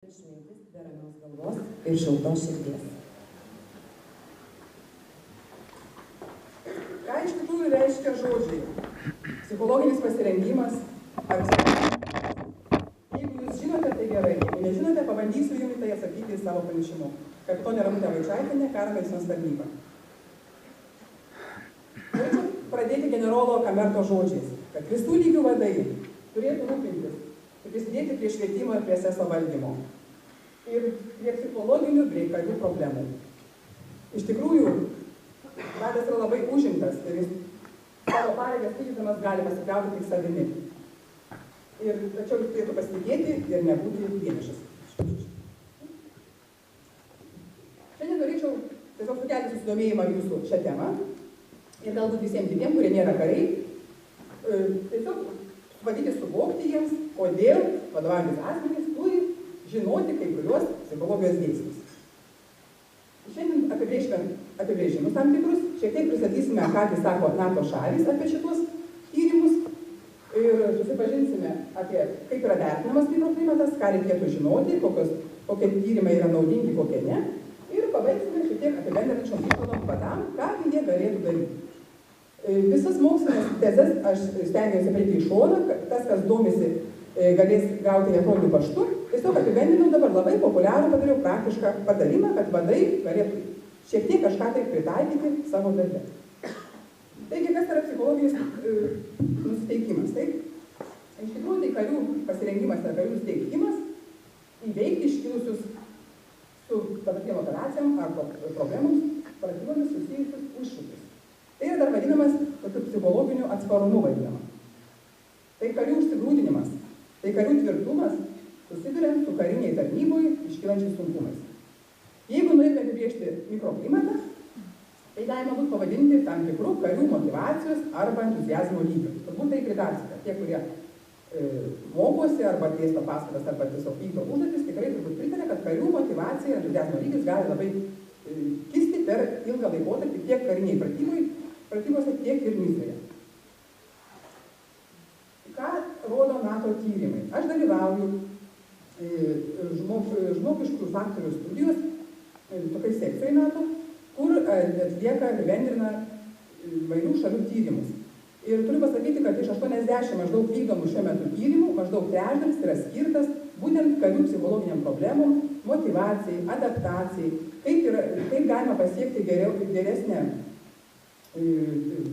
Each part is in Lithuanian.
Išmintis be ramios galvos ir šiltos širdies. Ką iš tikrųjų reiškia žodžiai? Psichologinis pasirengimas ar psichologinis? Jeigu jūs žinote, tai gerai. Jeigu nežinote, pabandysiu jums tai atsakyti į savo pranešimu. Kapitonė Ramutė Vaičaitienė, karo medicinos tarnyba. Norėčiau pradėti generolo Kamerto žodžiais, kad visų lygių vadai turėtų rūpintis ir prisidėti prie švietimo ir prie seso valdymo. Ir prie psichologinių bei karių problemų. Iš tikrųjų, vadas yra labai užimtas ir jis savo pareigas vykdydamas gali pasikliauti tik savimi. Tačiau jis turėtų pasitikėti ir nebūti vienišas. Šiandien norėčiau tiesiog sukelti susidomėjimą jūsų šią temą ir galbūt visiems kitiems, kurie nėra kariai, tiesiog bandyti suvokti jiems, kodėl vadovaujantis asmenys turi žinoti kai kuriuos psichologijos dėsnius. Šiandien apibrėžime apibrėžimus tam tikrus, šiek tiek pristatysime, ką sako NATO šalys apie šitus tyrimus ir susipažinsime apie kaip yra vertinamas mikroklimatas, ką reikėtų žinoti, kokie tyrimai yra naudingi, kokie ne, ir pabaigsime šiek tiek apibendrinančiom išvadom padam, ką jie galėtų daryti. Visas mokslinės tezes aš stengiuosi palikti į šoną, tas, kas domisi, galės gauti elektroniniu paštu. Tiesiog apibendrinau dabar labai populiarų, padariau praktišką patarimą, kad vadai galėtų šiek tiek kažką tai pritaikyti savo darbe. Taigi, kas yra psichologinis nusiteikimas? Taip? Iš tikrųjų, tai karių pasirengimas ir karių nusiteikimas įveikti iškilusius su dabartiniam operacijom ar problemoms, pratybomis susijusius iššūkius. Tai yra dar vadinamas tokiu psichologiniu atsparumu vadinama. Tai karių užsigrūdinimas, tai karių tvirtumas, susiduriant su kariniai tarnyboje iškylančiais sunkumais. Jeigu norėtume apibrėžti mikroklimatą, tai galima būtų pavadinti tam tikrų karių motyvacijos arba entuziazmo lygio. Turbūt tai pritarsite. Tie, kurie mokosi arba dėsto paskaitas arba tiesiog vykdo užduotis, tikrai turbūt pritarė, kad karių motyvacija ir entuziazmo lygis gali labai kisti per ilgą laikotarpį tiek kariniai pratybose, tiek ir misijoje. Ką rodo NATO tyrimai? Aš dalyvauju žmogiškų faktorių studijos tokiai sekcijai NATO, kur atlieka ir bendrina įvairių šalių tyrimus. Ir turiu pasakyti, kad iš 80 maždaug vykdomų šiuo metu tyrimų, maždaug trečdalis yra skirtas būtent karių psichologiniam problemom, motyvacijai, adaptacijai, kaip galima pasiekti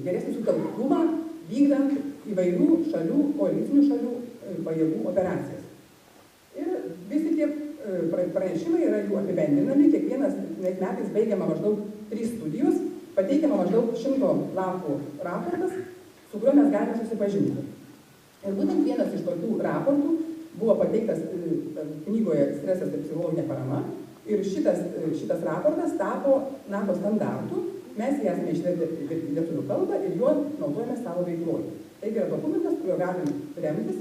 geresnį sutelktumą, vykdant įvairių šalių, koalicinių šalių pajėgų operacijas. Ir visi tie pranešimai yra jų apibendrinami, kiekvienas metais baigiama maždaug 3 studijos, pateikiama maždaug 100 lapų raportas, su kuriuo mes galime susipažinti. Ir būtent vienas iš tokių raportų buvo pateiktas knygoje Stresas ir psichologinė parama, ir šitas raportas tapo NATO standartu, mes jį esame išvertę į lietuvių kalbą ir juo naudojame savo veikloje. Taigi yra dokumentas, kuriuo galim remtis.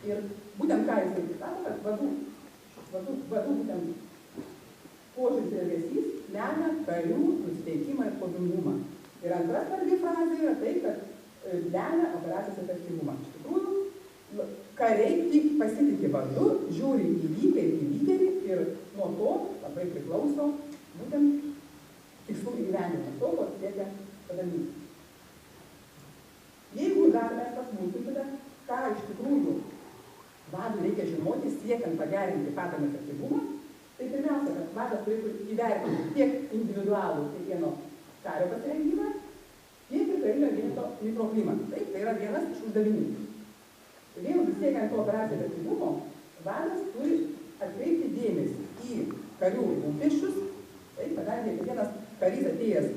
Ir būtent ką jis taip sako, kad vadų būtent požiūris ir elgesys lemia karių nusiteikimą ir kovingumą. Ir antra svarbi frazė yra tai, kad lemia operacijos efektyvumą. Iš tikrųjų, kariai tik pasitiki vadu, žiūri į jį kaip į lyderį ir nuo to labai priklauso būtent tikslų įgyvendinimas, to, ko siekia padalinys. Jeigu dar mes pasmulkintume, ką iš tikrųjų vadui reikia žinoti, siekiant pagerinti padalinio efektyvumą, tai pirmiausia, kad vadas turėtų įvertinti tiek individualų kiekvieno kario pasirengimą, tiek ir karinio vieneto mikroklimatą. Taip, tai yra vienas iš uždavinių. Vėlgi, siekiant to operacijos efektyvumo, vadas turi atkreipti dėmesį į karių lūkesčius, taip, kadangi kiekvienas karys atėjęs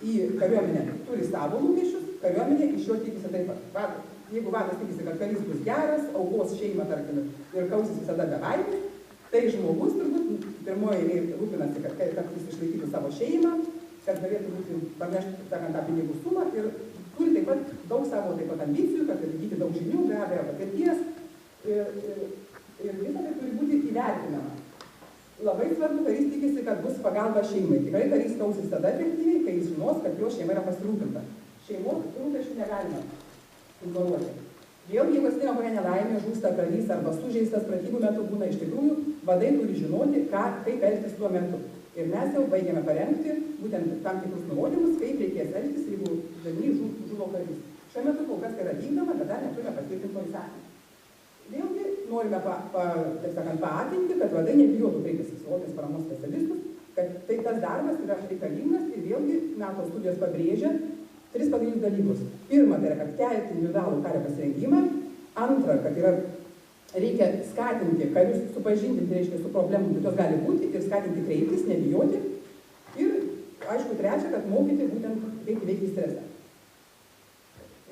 į kariuomenę turi savo lūkesčius, kariuomenė iš jo tikisi taip pat. Jeigu vadas tikisi, kad karys bus geras, aukos šeimą, tarkim, ir kausis visada be baimės, tai žmogus turbūt pirmoji eilė rūpinasi, kad jis išlaikytų savo šeimą, kad galėtų būti parnešti tą pinigų sumą ir turi taip pat daug savo taip pat ambicijų, kad įgyti daug žinių, be abejo patirties ir visą tai turi būti įvertinama. Labai svarbu, karys tikisi, kad bus pagalba šeimai. Tikrai karys kausis tada efektyviai, kai jis žinos, kad jo šeima yra pasirūpinta. Šeimos rūpesčių negalima ignoruoti. Vėlgi, jeigu atsitinka kokia nelaimė, žūsta karys arba sužeistas pratybų metu būna, iš tikrųjų vadai turi žinoti, kaip elgtis tuo metu. Ir mes jau baigėme parengti būtent tam tikrus nurodymus, kaip reikės elgtis, jeigu žemyn žuvo karys. Šiuo metu kol kas tai yra vykdoma, bet dar neturime patvirtinto įsakymą. Vėlgi norime paakinti, kad vadai nebijotų kreiptis į psichologinės paramos specialistus, kad tai tas darbas yra reikalingas ir vėlgi NATO studijos pabrėžia 3 pagrindinius dalykus. Pirma, tai yra, kad kelti individualų kario pasirengimą. Antra, kad reikia skatinti karius supažindinti, reiškia, su problemų, kad jos gali būti, ir skatinti kreiptis, nebijoti. Ir, aišku, trečia, kad mokyti būtent kaip įveikti stresą.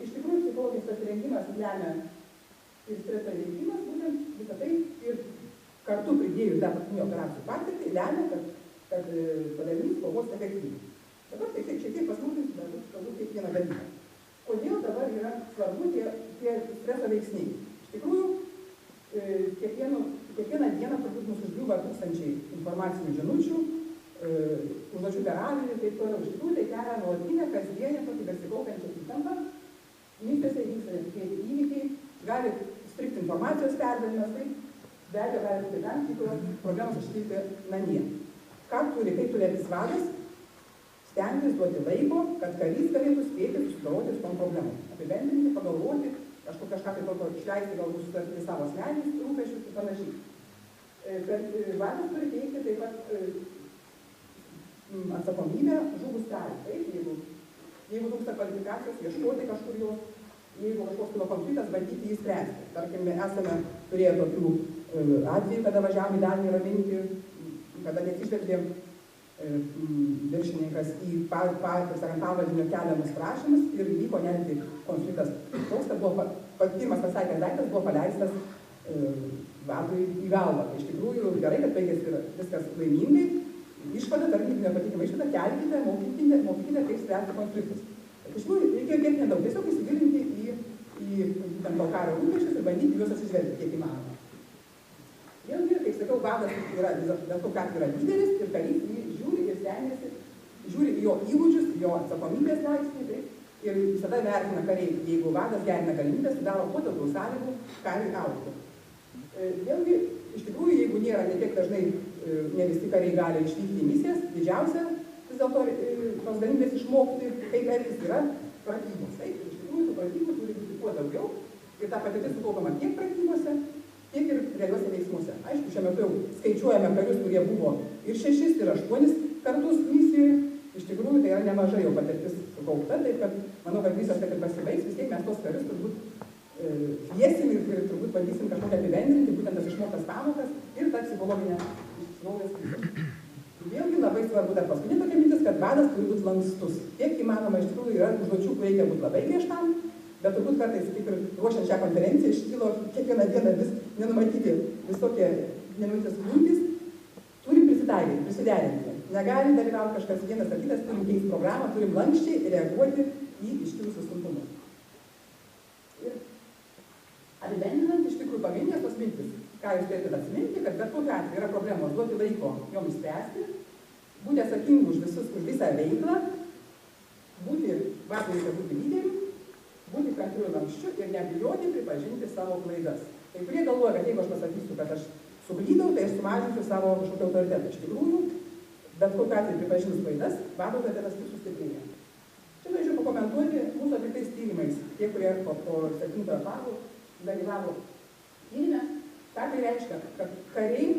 Iš tikrųjų, psichologinis pasirengimas lemia ir streso įveikimas, būtent visą tai ir kartu pridėjus dar paskutinių operacijų patirtį, lemia, kad padarinys kovos efektyviai. Dabar tai šiek tiek pasmūtinsiu, galbūt kiekvieną dalyką. Kodėl dabar yra svarbu tie streso veiksniai? Iš tikrųjų, kiekvieną dieną turbūt mūsų užgriūva tūkstančiai informacinių žinučių, užduočių per avilį ir taip toliau. Iš tikrųjų, tai kelia nuolatinę, kasdienę, tokį besikaupiančią įtampą. Mintėse vyksta netikėti įvykiai, gali strigti informacijos perdavimas, tai be abejo gali būti tam tikros problemos iškilti namie. Kaip turi vis vadas stengtis duoti laiko, kad karys galėtų spėti susidoroti su tom problemom. Apibendrinti, pagalvoti, kažką tai tokio išleisti, galbūt susitvarkyti savo asmeninius rūpesčius ir panašiai. Bet vadas turi teikti taip pat atsakomybę žuvus kariui. Taip, jeigu trūksta kvalifikacijos, ieškoti kažkur jos, jeigu kažkoks kilo konfliktas, bandyti jį spręsti. Tarkim, esame turėję tokių atvejų, kada važiavome į Daniją raminti, kada nesižvelgėm viršininkas į pavaldinio keliamus prašymus ir vyko netgi konfliktas toks, kad buvo pirmas pasakęs daiktas buvo paleistas vadui į galvą. Iš tikrųjų gerai, kad baigėsi viskas laimingai. Išvada, tarnybinė patikima išvada, kelkite, mokykite, kaip spręsti konfliktus. Iš tikrųjų, reikėjo kiek nedaug, tiesiog įsigilinti į to kario rūpesčius ir bandyti juos atsižvelgti kiek įmanoma. Vėlgi, kaip sakiau, vadas dėl to, kad yra lyderis ir karys jį žiūri ir stengiasi, žiūri į jo įgūdžius, jo atsakomybės laipsnį, ir visada vertina kariai, jeigu vadas gerina galimybę, sudaro kuo daugiau sąlygų kariui augti. Vėlgi, iš tikrųjų, jeigu nėra netiek dažnai, ne visi kariai gali išvykti į misijas, didžiausia vis dėlto tos galimybės išmokti, kaip elgtis yra pratybos. Taip, iš tikrųjų, tų pratybų turi būti kuo daugiau ir ta patirtis sukaupama tiek pratybose, tiek ir realiuose veiksmuose. Aišku, šiuo metu jau skaičiuojame karius, kurie buvo ir 6, ir 8 kartus misijoje. Iš tikrųjų, tai yra nemažai jau patirtis sukaupta, taip kad manau, kad visas, kad ir pasibaigs, vis tiek mes tos karius turbūt kviesim ir turbūt bandysim kažkokią apibendrinti, būtent tas išmoktas pamokas ir tą psichologinę naujas. Vėlgi labai svarbu dar paskutinė tokia mintis, kad vadas turi būti lankstus. Kiek įmanoma, iš tikrųjų yra užduočių, kur reikia būti labai griežtam, bet turbūt kartais, kaip ir ruošiant šią konferenciją, iškilo kiekvieną dieną vis nenumatyti visokie nenumatytos kliūtys, turim prisitaikyti, prisiderinti. Negali dalyvauti kažkas vienas ar kitas, turim keisti programą, turim lankščiai reaguoti į iškilusius sunkumus. Ir apibendrinant, iš tikrųjų, pagrindinės tos mintis, ką jūs turėtumėte atsiminti, kad bet kokiu atveju yra problemos, duoti laiko joms spręsti, būti atsakingu už visą veiklą, vadui reikia būti lyderiu, būti kantriu lankščiu ir nebijoti pripažinti savo klaidas. Kai kurie galvoja, kad jeigu aš pasakysiu, kad aš suklydau, tai aš sumažinsiu savo kažkokį autoritetą. Iš tikrųjų, bet kokiu atveju pripažinus klaidas, vado autoritetas tik sustiprėja. Čia norėčiau pakomentuoti mūsų atliktais tyrimais, tie, kurie po 7 etapų dalyvavo tyrime, ką tai reiškia, kad kariai,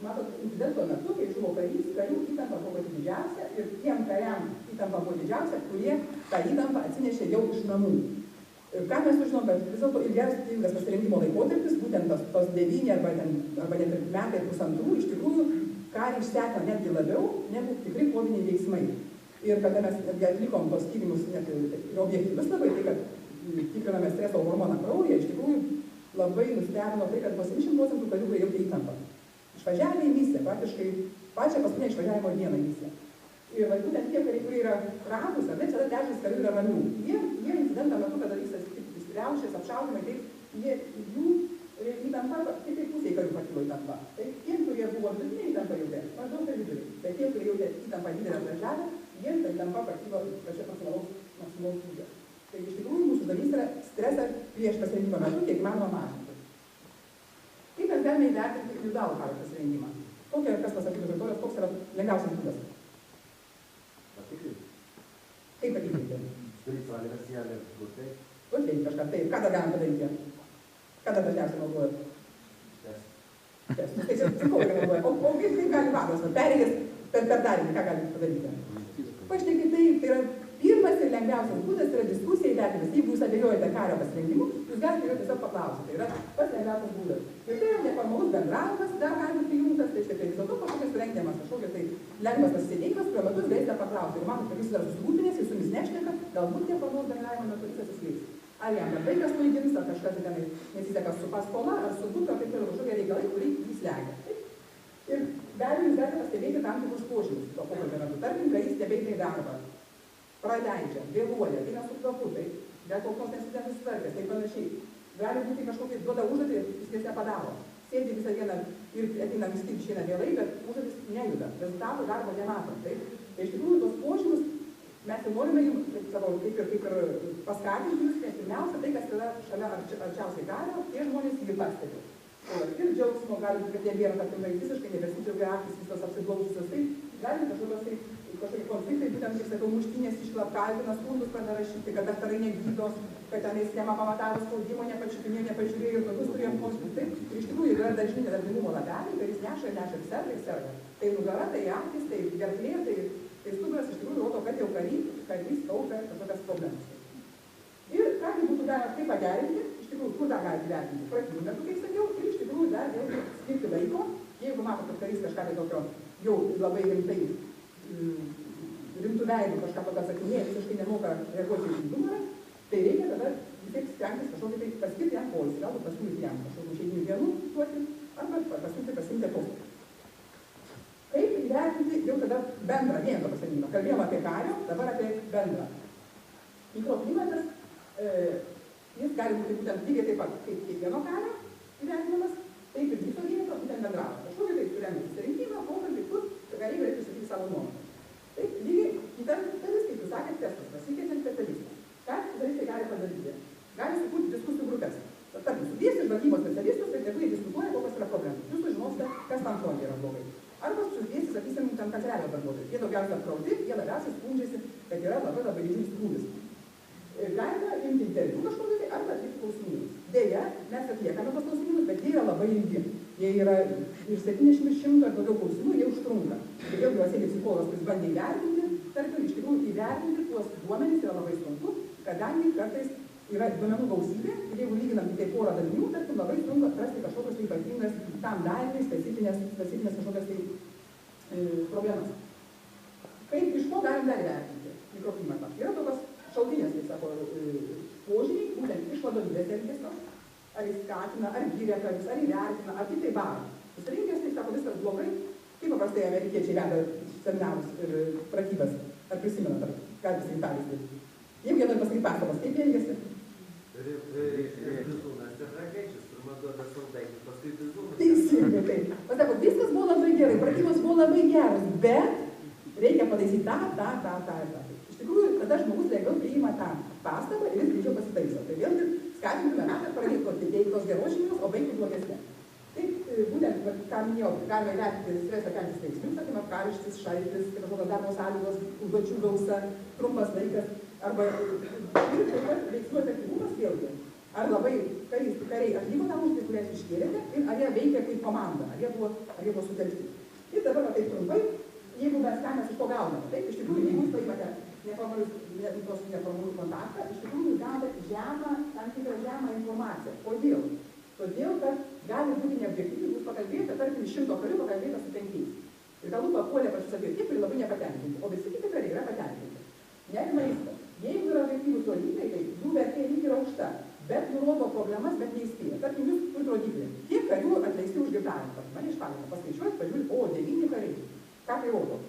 matot, incidento metu, kai žuvo karys, karių įtampa buvo didžiausia ir tiem kariam įtampa buvo didžiausia, kurie tą įtampą atsinešė jau iš namų. Ką mes sužinom, kad vis dėlto ilgas pasirengimo laikotarpis, būtent tos 9 arba net metai ir pusantrų, iš tikrųjų, karį išsekino netgi labiau negu tikrai koviniai veiksmai. Ir kada mes atlikom tos tyrimus net ir objektyvius labai, tai kad tikriname streso hormoną kraujyje, iš tikrųjų labai nustebino tai, kad 70% karių, kurie jautė įtampą. Išvažiavę į misiją, praktiškai pačią paskutinę išvažiavimo dieną į misiją. Ir būtent tie kariai, kurie yra ramūs, ar ne, čia dažnis karių yra ramių. Jie incidentą metu, kada vyksta riaušės, apšaudymai, jų įtampa, tik pusėj karių pakilo įtampa. Tai tiem, kurie buvo vidutinė įtampa jautė, maždaug per vidurį. Tai tie, kurie jautė įtampą didelę atvažiavę, jiems ta įtampa pakilo pačia maksimalaus lygio. Tai iš tikrųjų mūsų dalis yra stresą prieš pasirengimo metu, kiek įmanoma mažinti. Kaip mes galime įvertinti individualų karo pasirengimą? Kokia, kas pasakytų žaitojas, koks yra lengviausias būdas? Patikrinti. Kaip patikrinti? Daryti sąlygas ją būtai. Užveikti kažką, taip. Ką dar galim padaryti? Ką dar dažniausiai naudojat? Tai psichologai naudoja. O kaip gali vadas? Perėjęs per darinį, ką gali padaryti? Pašnekėti taip, tai yra pirmas ir lengviausias būdas, tai yra diskusija įvertinimas. Jeigu jūs abejojate kario pasirengimu, jūs galite jo tiesiog paklausyti. Tai yra pats lengviausias būdas. Ir tai yra neformalus bendravimas, dar gali būti prijungtas, tai štai vis dėlto kažkokias rengiamas, kažkokias tai lengvas pasisėdėjimas, kuriuo metu jūs galite paklausti. Ir manot, kad jūs yra susirūpinęs, jis su jumis nešneka, galbūt neformalus bendravimo metu jis atsiskleis. Ar jam labai kas nuėdins, ar kažkas tenai nesiseka su paskola, ar su būtu, ar kaip ir kažkokie reikalai, kurį jis slegia. Ir be abejo, jūs galite pastebėti tam tikrus požymius to pokalbio metu. Tarkim, kai jis nebeigia į darbą, praleidžia, vėluoja, eina su kvapu, tai dėl kokios nesusitvarkęs, tai panašiai. Gali būti kažkokį duoda užduotį, jis nepadaro. Sėdi visą dieną ir ateina vis tik išeina vėlai, bet užduotis nejuda. Rezultatų darbo nematom. Tai iš tikrųjų tos požymius mes ir norime jums, kaip ir paskatinti jūs, nes pirmiausia tai, kas yra šalia arčiausiai kario, tie žmonės jį pastebi. Ir džiaugsmo gali būti, kad jie nėra, tarkim, visiškai nebesidžiaugia akys, visos apsiblaužusios, tai gali kažkokie konfliktai, būtent, kaip sakau, muštynės išklapkaltina, skundus pradeda rašyti, kad daktarai negydos, kad tenai schema pamatavo spaudimo, nepažiūrėjo ir tokius turėjom postus. Taip, ir iš tikrųjų yra dažni nedarbingumo lapeliai, kad jis neša ir serga. Tai nugara, tai akys, tai gerklė, tai stuburas iš tikrųjų rodo, kad jau karys kaupia kažkokias problemas. Ir ką būtų galima kaip pagerinti, iš tikrųjų, kur dar galite vertinti? Pratybų metu, kaip sakiau, ir iš tikrųjų dar vėlgi skirti laiko, jeigu mato, kad karys kažką tai tokio jau labai rimtai rimtų veidų kažką pasakinėja, visiškai nemoka reaguoti į numerą, tai reikia tada vis tiek stengtis kažkokį tai paskirti jam poilsį, galbūt pasiūlyti jam kažkokių išeiginių dienų duoti, arba pasiūlyti pasiimti atostogų. Kaip įvertinti jau tada bendrą vieną pasirinkimą? Kalbėjom apie kario, dabar apie bendrą. Mikroklimatas, jis gali būti būtent lygiai taip pat kaip kiekvieno kario įvertinimas, taip ir viso vieneto būtent bendravo. Kažkokį tai turėjome pasirinkimą, pokalbį, kur kariai galėtų sakyti savo nuomonę. Taip, lygiai kita dalis, kaip jūs sakėt, testas, pasikeičiant specialistus. Ką specialistai gali padaryti? Gali sukurti diskusijų grupės. Tarkim, sudėsi žvalgybos specialistus ir tegu jie diskutuoja, kokios yra problemos. Jūs sužinosite, kas tam fronte yra blogai. Arba sudėsi, sakysim, ten kanceliarijos darbuotojai. Jie daugiausiai apkrauti, jie labiausiai skundžiasi, kad yra labai didžiulis krūvis. Galima imti interviu kažkokį tai arba atlikti klausimynus. Deja, mes atliekame tos klausimynus, bet jie yra labai ilgi. Jie yra ir 70 ar daugiau klausimų, jie užtrunka. Todėl juos sėdi psichologas, kuris bandė įvertinti, tarkim, iš tikrųjų įvertinti tuos duomenys yra labai sunku, kadangi kartais yra duomenų gausybė ir jeigu lyginam tik tai porą dalinių, tarkim, labai sunku atrasti kažkokios tai ypatingas tam daliniai specifinės kažkokias tai problemas. Kaip iš ko galim dar įvertinti mikroklimatą? Yra tokios šaltinės, kaip sako, požymiai, būtent iš vadovybės elgesio. Ar jis skatina, ar gyria karius, ar įvertina, ar tik tai baro. Susirinkęs, tai sako, viskas blogai, kaip paprastai amerikiečiai veda seminarus ir pratybas. Ar prisimenat, ar gali pasakyti pavyzdį? Jeigu jie nori pasakyti pastabas, kaip jie elgiasi? Teisingai, taip. Pasako, viskas buvo labai gerai, pratybos buvo labai geras, bet reikia pataisyti tą. Iš tikrųjų, tada žmogus lengviau priima tą pastabą ir jis greičiau pasitaiso. Tai vėlgi skatintume mes, kad pradėti tos geros žinios, o baigti blogesnė. Taip, būtent, ką minėjau, galime įvertinti stresą keliančius veiksnius, sakykime, karštis, šaltis, kažkokios darbo sąlygos, užduočių gausa, trumpas laikas, arba ir taip pat veiksmų efektyvumas vėlgi. Ar labai kariai atliko tą užduotį, kurią jūs iškėlėte, ir ar jie veikia kaip komanda, ar jie buvo sutelkti. Ir dabar taip trumpai, jeigu mes ką mes iš to gauname, taip, iš tikrųjų, jeigu jūs paimate neformalų kontaktą, iš tikrųjų gaunate tam tikrą žemą informaciją. Kodėl? Todėl, kad gali būti neobjektyviai, jūs pakalbėjote, tarkim, 100 karių pakalbėjote su 5. Ir galbūt papuolė pačius apie tie, kurie labai nepatenkinti, o visi kiti kariai yra patenkinti. Nerima įstas. Jeigu yra objektyvūs rodikliai, tai jų vertė lyg yra aukšta, bet nurodo problemas, bet neįspėja. Tarkim, jūs turite rodiklį. Kiek karių atleisti už girdavimą? Mane išpagalino, paskaičiuojat, pažiūrėt, o, 9 kariai. Ką tai rodo?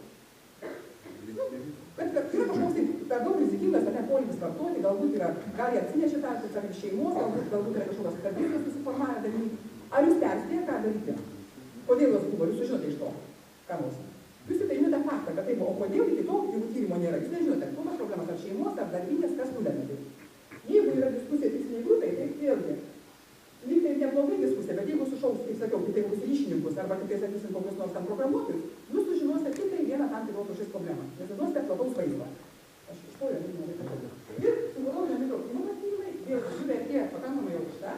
Bet yra kažkoks tai per daug rizikingas, ar ne polimis vartoti, galbūt yra, gal jie atsinešė tą, sakykime, šeimos, galbūt yra kažkokios tradicijos susiformavę dalykai. Ar jūs perspėję, ką daryti? Kodėl jos buvo? Jūs sužinote iš to, ką nors. Jūs tik tai žinote faktą, kad tai buvo, o kodėl iki to, jeigu tyrimo nėra, jūs nežinote, kokios problemas ar šeimos, ar darbinės, kas nulemia tai. Jeigu yra diskusija tiksliniai grupiai, tai vėlgi, lyg tai neblogai diskusija, bet jeigu sušauks, kaip sakiau, kitai bus ryšininkus arba kitai, sakysim, kokius nors tam programuotojus, jūs sužinosite tiktai vieną tam tikros rūšies problemą. Nesužinosite plataus vaizdo. Aš iš to jau nežinau. Ir psichologinio mikroklimato tyrimai, vėl jų vertė pakankamai aukšta,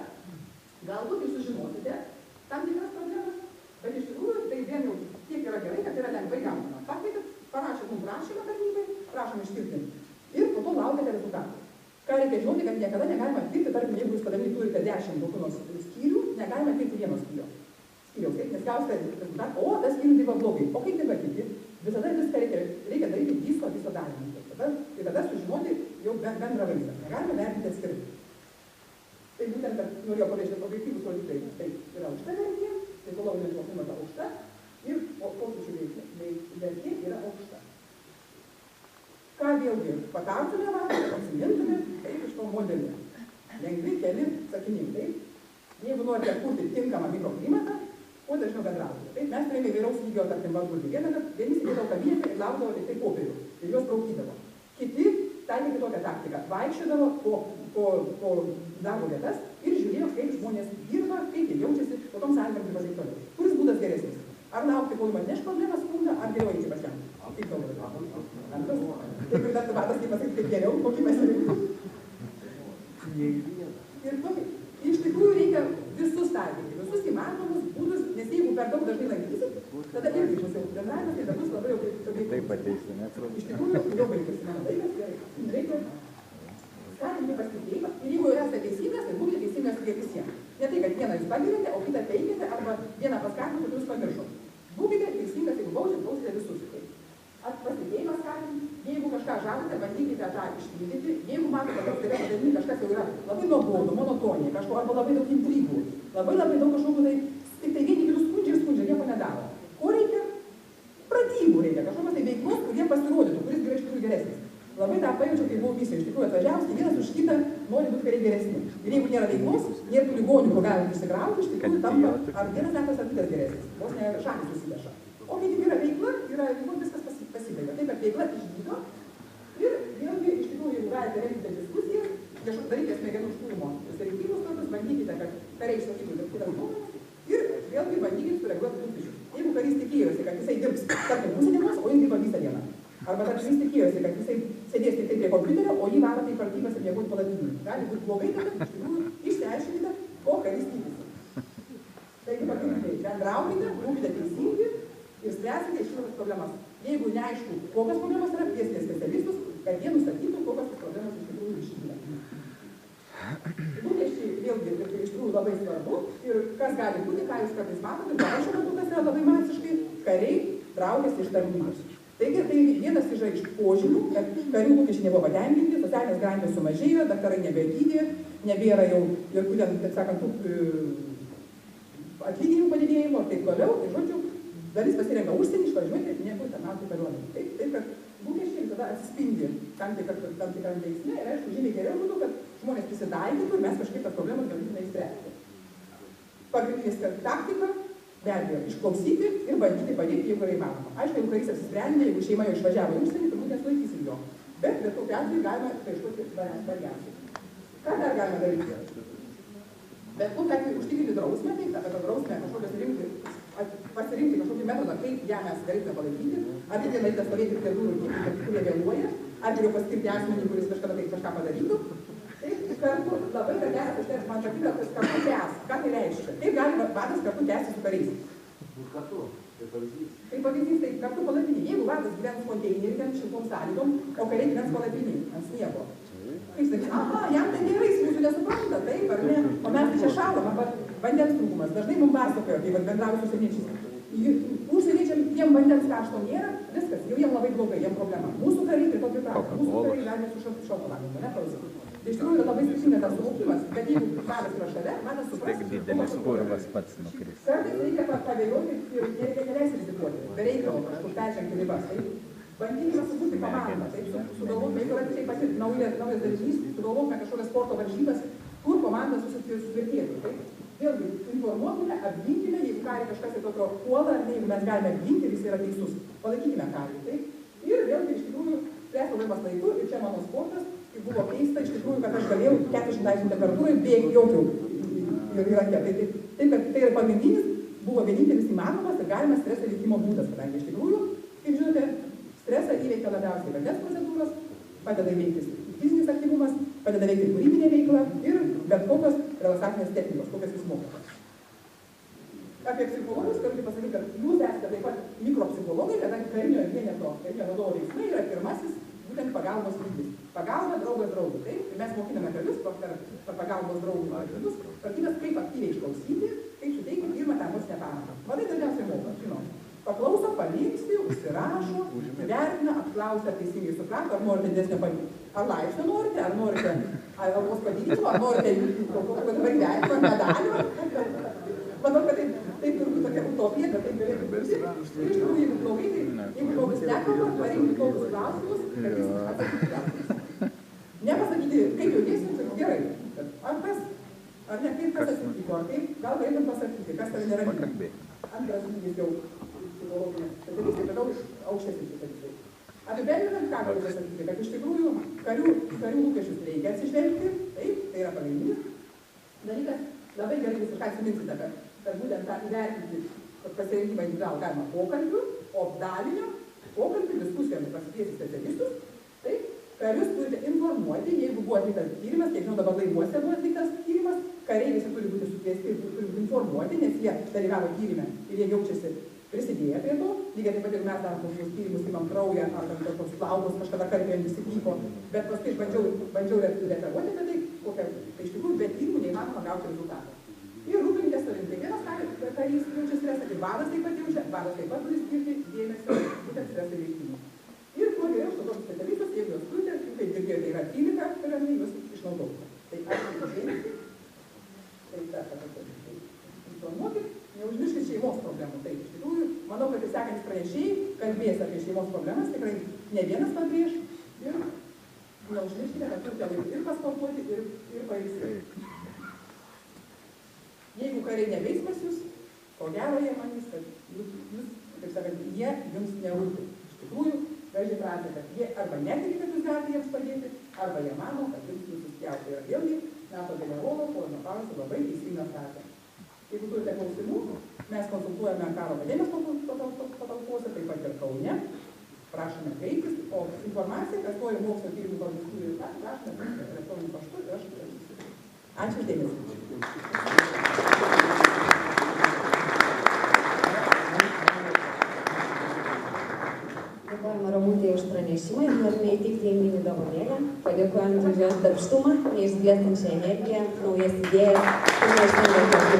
galbūt jūs sužinosite tam tikras problemas, bet iš tikrųjų tai vien jau tiek yra gerai, kad yra lengvai gaunama. Pakvietėt, parašėt mums prašymą tarnybai, prašom ištirti ir po to laukiate rezultatų. Ką reikia žinoti, kad niekada negalima tirti, tarkim, jeigu jūs padaliniai turite 10 kokių nors skyrių, negalima tirti vieno skyriaus, taip, nes gausite rezultatą, o tas skyrius dirba blogai, o kaip dirba kiti, visada viską reikia daryti viso dalymą. Ir tada sužinoti jau bendrą vaizdą, negalima vertinti atskirai. Tai būtent, kad norėjau pabrėžti objektyvus rodikliai, tai yra aukšta vertė, psichologinio mikroklimato aukšta ir pokyčių vertė yra aukšta. Ką vėlgi patartume, atsimintume, taip iš to modelio. Lengvi keli sakiniai, taip. Jeigu norite kurti tinkamą mikroklimatą, kuo dažniau bendrauti. Taip, mes turėjome įvairaus lygio, tarkim, valdų. Vieni sėdėdavo kabinete ir laukdavo tik tai popierių ir juos braukydavo. Kiti taikė kitokią taktiką. Vaikščiodavo po darbo vietas ir žiūrėjo, kaip žmonės dirba, kaip jie jaučiasi, kokiom sąlygom dirba taip toliau. Kuris būdas geresnis? Ar laukti, kol atneš problemą skundą, ar geriau eiti pačiam? Kaip galvoju? Antras? Taip ir dar vadas, kaip pasakyti, kaip geriau, kokį mes rinktum. Ir iš tikrųjų reikia visus taikyti, visus įmanomus būdus, nes jeigu per daug dažnai lankysit, tada irgi bus jau bendravimas, tai bus labai jau kaip iš tikrųjų, jau baigėsi mano laikas, reikia skatinti pasitikėjimą. Ir jeigu esate teisingas, tai būkite teisingas prie visiems. Ne tai, kad vieną jūs pagirėte, o kitą peikėte, arba vieną paskatinate, kad jūs pamiršot. Būkite teisingas, jeigu bausite visus. Pasitikėjimas skatinti, jeigu kažką žadote, bandykite tą išpildyti, jeigu matote, kad tai yra kažkas jau yra labai nuobodu, monotonija, kažko, arba labai daug intrigų, labai daug kažkokių, tai tik tai vieni kitus skundžia, nieko nedaro. Ko reikia? Pratybų reikia, kažkokios tai veiklos, kurie pasirodytų, kuris yra iš tikrųjų geresnis. Labai tą pajaučiau, kai buvau misija, iš tikrųjų atvažiavus, vienas už kitą nori būti kariai geresni. Ir jeigu nėra veiklos, nėra tų ligonių, kur galima išsikrauti, iš tikrųjų tampa ar vienas metas ar kitas geresnis. Vos ne šalis susiveša. O kai tik yra veikla, viskas pasibaigia. Taip, kad veikla išgydo ir vėlgi, iš tikrųjų, jeigu galite rengti diskusiją, darykite smegenų užkūrimo pasirinkimus tokius, bandykite, kad kariai išsakytų kitas nuomonės ir vėlgi bandykite sureaguoti lūkesčius. Jeigu karys tikėjosi, kad jisai dirbs, tarkim, pusę dienos, o jis dirba visą dieną. Arba tarkim, jis tikėjosi, kad jisai sėdės tik prie kompiuterio, o jį varo tai pratybas ir miegoti palapinį. Gali būti blogai, tada iš tikrųjų išsiaiškinkite, ko karys tikisi. Taigi, pagrindiniai, bendraukite, būkite teisingi ir spręsite iškilusias problemas. Jeigu neaišku, kokios problemas yra, kvieskite specialistus, kad jie nustatytų, kokios problemas iš tikrųjų iškyla. Lūkesčiai vėlgi iš tikrųjų labai svarbu ir kas gali būti, ką jūs kartais matote, ir dabar šiuo metu kas yra labai masiškai, kariai traukiasi iš tarnybos. Taigi tai vienas iš požymių, kad karių lūkesčiai nebuvo patenkinti, socialinės garantijos sumažėjo, daktarai nebegydė, nebėra jau jokių, taip sakant, atlyginimų padidėjimo ir taip toliau. Tai žodžiu, dalis pasirenka užsienį, išvažiuoti ir niekur tarnauti kariuomenei. Taip, kad lūkesčiai visada atsispindi tam tikram veiksme ir aišku, žymiai geriau būtų, kad žmonės prisitaikytų ir mes kažkaip tas problemas galėtume išspręsti. Pagrindinė taktika, be abejo, išklausyti ir bandyti padėti, jeigu yra įmanoma. Aišku, jeigu karys apsisprendė, jeigu šeima jau išvažiavo į užsienį, turbūt nesulaikysim jo. Bet tokiu atveju galima paieškoti variantų. Ką dar galima daryti? Bet kokiu atveju užtikrinti drausmę, tai apie tą drausmę pasirinkti kažkokį metodą, kaip ją mes galėtume palaikyti, ar tik laiką stovėti prie durų, kurie vėluoja, ar geriau paskirti asmenį, kuris kažkada tai kažką padarytų. Taip, kartu labai geras, man patinka, kad kartu tęs. Ką tai reiškia? Taip gali vadas kartu tęsti su kariais. Kartu, tai pavyzdys. Tai pavyzdys, tai kartu palapinį. Jeigu vadas gyvens konteinerį, ten šiltom sąlygom, o kariai gyvens palapinį ant sniego. Kaip sakyti, aha, jam tai gerai, jis mūsų nesupranta, taip ar ne? O mes tai čia šalam, arba vandens trūkumas. Dažnai mums pasakojo, kai bendrauju su užsieniečiais. Užsieniečiam, jiem vandens karšto nėra, viskas, jau jiem labai blogai, jiem problema. Mūsų kariai tai tokį prašą, mūsų kariai gali su šokoladų, ne klausyk. Tai iš tikrųjų yra labai skirtingas tas suvokimas, bet jeigu vadas yra šalia, vadas supras, kartais reikia pavėjoti ir neleisti rizikuoti, be reikalo kažkur peržengti ribas. Bandykime sukurti komandą, sugalvokime, jeigu yra taip pat naujas darinys, sugalvokime kažkokias sporto varžybas, kur komanda susitvirtėtų. Vėlgi, informuokime, apginkime, jeigu kari kažkas į tokio puolą, ar ne, jeigu mes galime apginti ir jis yra teisus, palaikykime karį. Ir vėlgi, iš tikrųjų, spręs problemas laiku, ir čia mano sportas, tai buvo keista, iš tikrųjų, kad aš galėjau 40 laipsnių temperatūrai bėgti jaukiau ir Irake. Taip, kad tai yra pagrindinis, buvo vienintelis įmanomas ir galimas streso įveikimo būdas, kadangi iš tikrųjų, kaip žinote, stresą įveikia labiausiai vandens procedūros, padeda įveikti fizinis aktyvumas, padeda veikti kūrybinė veikla ir bet kokios relaksacinės technikos, kokias jūs mokate. Apie psichologus galiu pasakyti, kad jūs esate taip pat mikropsichologai, kadangi karinio vieneto, karinio vadovo veiksmai yra pirmasis būtent pagalbos lygis. Pagalba draugas draugui. Taip, ir mes mokiname karius per pagalbos draugų metodus, pratybas, kaip aktyviai išklausyti, kaip suteikti pirmą tą emocinę paramą. Vadai dažniausiai moka, žinom. Paklauso, palinksi, užsirašo, vertina, apklausia, teisingai suprato, ar norite didesnio ar laipsnio norite, ar norite algos padidinimo, ar norite kokio dabar įvertinimo, ar medalio. Manau, kad tai turbūt tokia utopija, bet taip galėtų būti. Ir iš tikrųjų, jeigu blogai, tai jeigu žmogus nekalba, parinkti tokius klausimus, kad jis atsakytų klausimus. Nepasakyti, kaip jautiesi, tai gerai. Ar kas, ar ne, kaip kas atsitiko, ar kaip, gal galėtum pasakyti, kas tave neramina. Antras lygis jau psichologinė specialistai, bet daug aukštesnis specialistai. Apibendrinant, ką galiu pasakyti, kad iš tikrųjų karių lūkesčius reikia atsižvelgti, taip, tai yra pagrindinis dalykas. Labai gerai jūs kažką atsiminsite, kad būtent tą įvertinti pasirinkimą individualų galima pokalbių, o dalinio pokalbių diskusijomis pasikviesti specialistus, taip, karius turite informuoti, jeigu buvo atliktas tyrimas, kiek žinau, dabar laivuose buvo atliktas tyrimas, kariai visi turi būti sukviesti ir turi būti informuoti, nes jie dalyvavo tyrime ir jie jaučiasi prisidėję prie to. Lygiai taip pat, jeigu mes darom kokius tyrimus, imam kraują, ar kažkokius plaukus, kažkada kalbėjom, visi pyko, bet paskui bandžiau referuoti apie tai, kokia, tai iš tikrųjų, be tyrimų neįmanoma gauti rezultatą. Ir rūpinkitės savim. Kiekvienas karys jaučia stresą, ir vadas taip pat jaučia, vadas taip pat turi skirti dėmesio būtent streso įveikimui. Ir kuo geriau su tokius specialistus, jeigu jūs turite, kaip girdėjote, yra 13 kariuomenių, jūs išnaudokite. Tai ačiū už dėmesį. Tai dar kartą informuokit. Neužmirškit šeimos problemų. Tai iš tikrųjų, manau, kad sekantis pranešėjai kalbės apie šeimos problemas, tikrai ne vienas pabrėž. Ir neužmirškite, kad turite laiku ir pasportuoti, ir pailsėti. Jeigu kariai nebeis pas jūs, ko gero jie manys, kad jūs, taip sakant, jie jums nerūpi. Iš tikrųjų, gražiai pradė, kad jie arba netiki, kad jūs galite jiems padėti, arba jie mano, kad jums nusispjauti. Ir vėlgi, NATO generolo pono Pauliaus labai teisinga frazė. Jeigu turite klausimų, mes konsultuojame Karo akademijos patalpose, taip pat ir Kaune. Prašome kreiptis, o informaciją, kas nori mokslo tyrimų komisijų, prašome elektroniniu paštu ir aš atsiųsiu. Ačiū už dėmesį. Dėkojame Ramutei už pranešimą ir norime įteikti jai dovanėlę, padėkojant už jos darbštumą, neišblėstančią energiją, naujas idėjas ir nežinau kokį.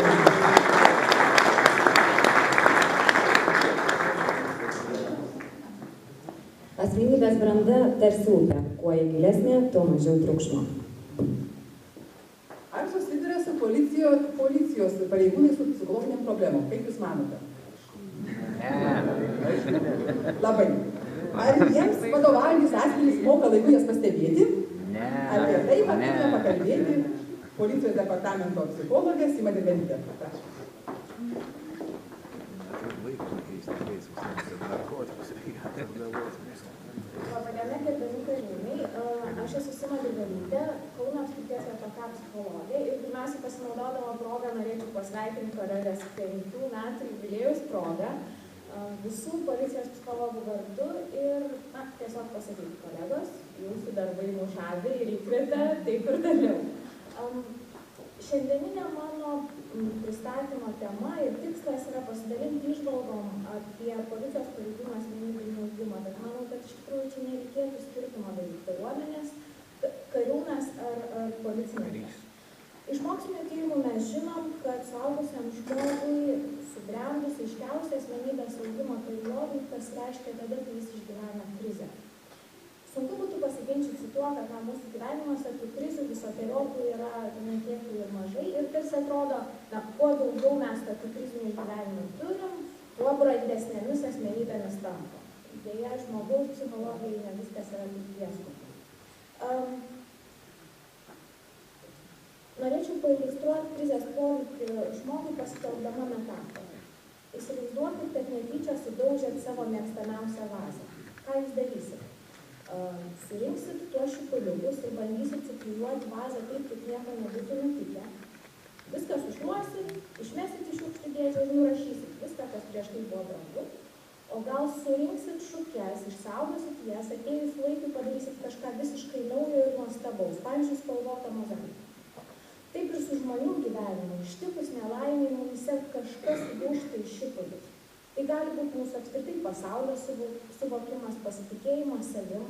Asmenybės branda tarsi upė, kuo ji gilesnė, tuo mažiau triukšmo. Ar susiduria su policijos pareigūnai su psichologiniam problemom? Kaip jūs manote? Labai. Ar jiems vadovaujantis asmenys moka laiku jas pastebėti? Apie tai turime pakalbėti policijos departamento psichologė Sima Dirvelytė. Labadiena, gerbiami kareiviai. Aš esu Sima Dirvelytė, Kauno apskrities VPK psichologė ir pirmiausia pasinaudodama progą norėčiau pasveikinti kolegas 5 metų jubiliejaus progą visų policijos psichologų vardu ir tiesiog pasakyti kolegos, jūsų darbai mus žavi ir įkvepia, taip ir toliau. Šiandieninė mano pristatymo tema ir tikslas yra pasidalinti įžvalgom apie policijos pareigūnų asmenybinį ugdymą, bet manau, kad iš tikrųjų čia nereikėtų skirtumo daryti kariuomenės, kariūnas ar policininkas. Iš mokslinių tyrimų mes žinom, kad suaugusiam žmogui subrendus aiškiausiai asmenybės augimo periodui pasireiškia tada, kai jis išgyvena krizę. Sunku būtų pasiginčyti su tuo, kad mūsų gyvenimuose tų krizių visokeriopų yra tiek ir mažai ir tarsi atrodo, kuo daugiau mes tokių krizinių gyvenimų turim, tuo brandesnėmis asmenybėmis tampa. Deja, žmogaus psichologijai ne viskas yra taip tiesų. Norėčiau pailiustruoti krizės poveikį žmogui pasitelkdama metaforą. Įsivaizduokit, kad netyčia sudaužėt savo mėgstamiausią vazą. Ką jūs darysite? Surinksit tuos šipuliukus ir bandysit suklijuoti vazą taip, kaip nieko nebūtų nutikę. Viską sušluosit, išmesit iš šiukšlių dėžę ir nurašysit viską, kas prieš tai buvo brangu. O gal surinksit šukes, išsaugosit jas, atėjus laikui padarysit kažką visiškai naujo ir nuostabaus, pavyzdžiui, spalvotą mozaiką. Taip ir su žmonių gyvenimu, ištikus nelaimei mumyse kažkas lūžta į šipulius. Tai gali būti mūsų apskritai pasaulio suvokimas, pasitikėjimas savim,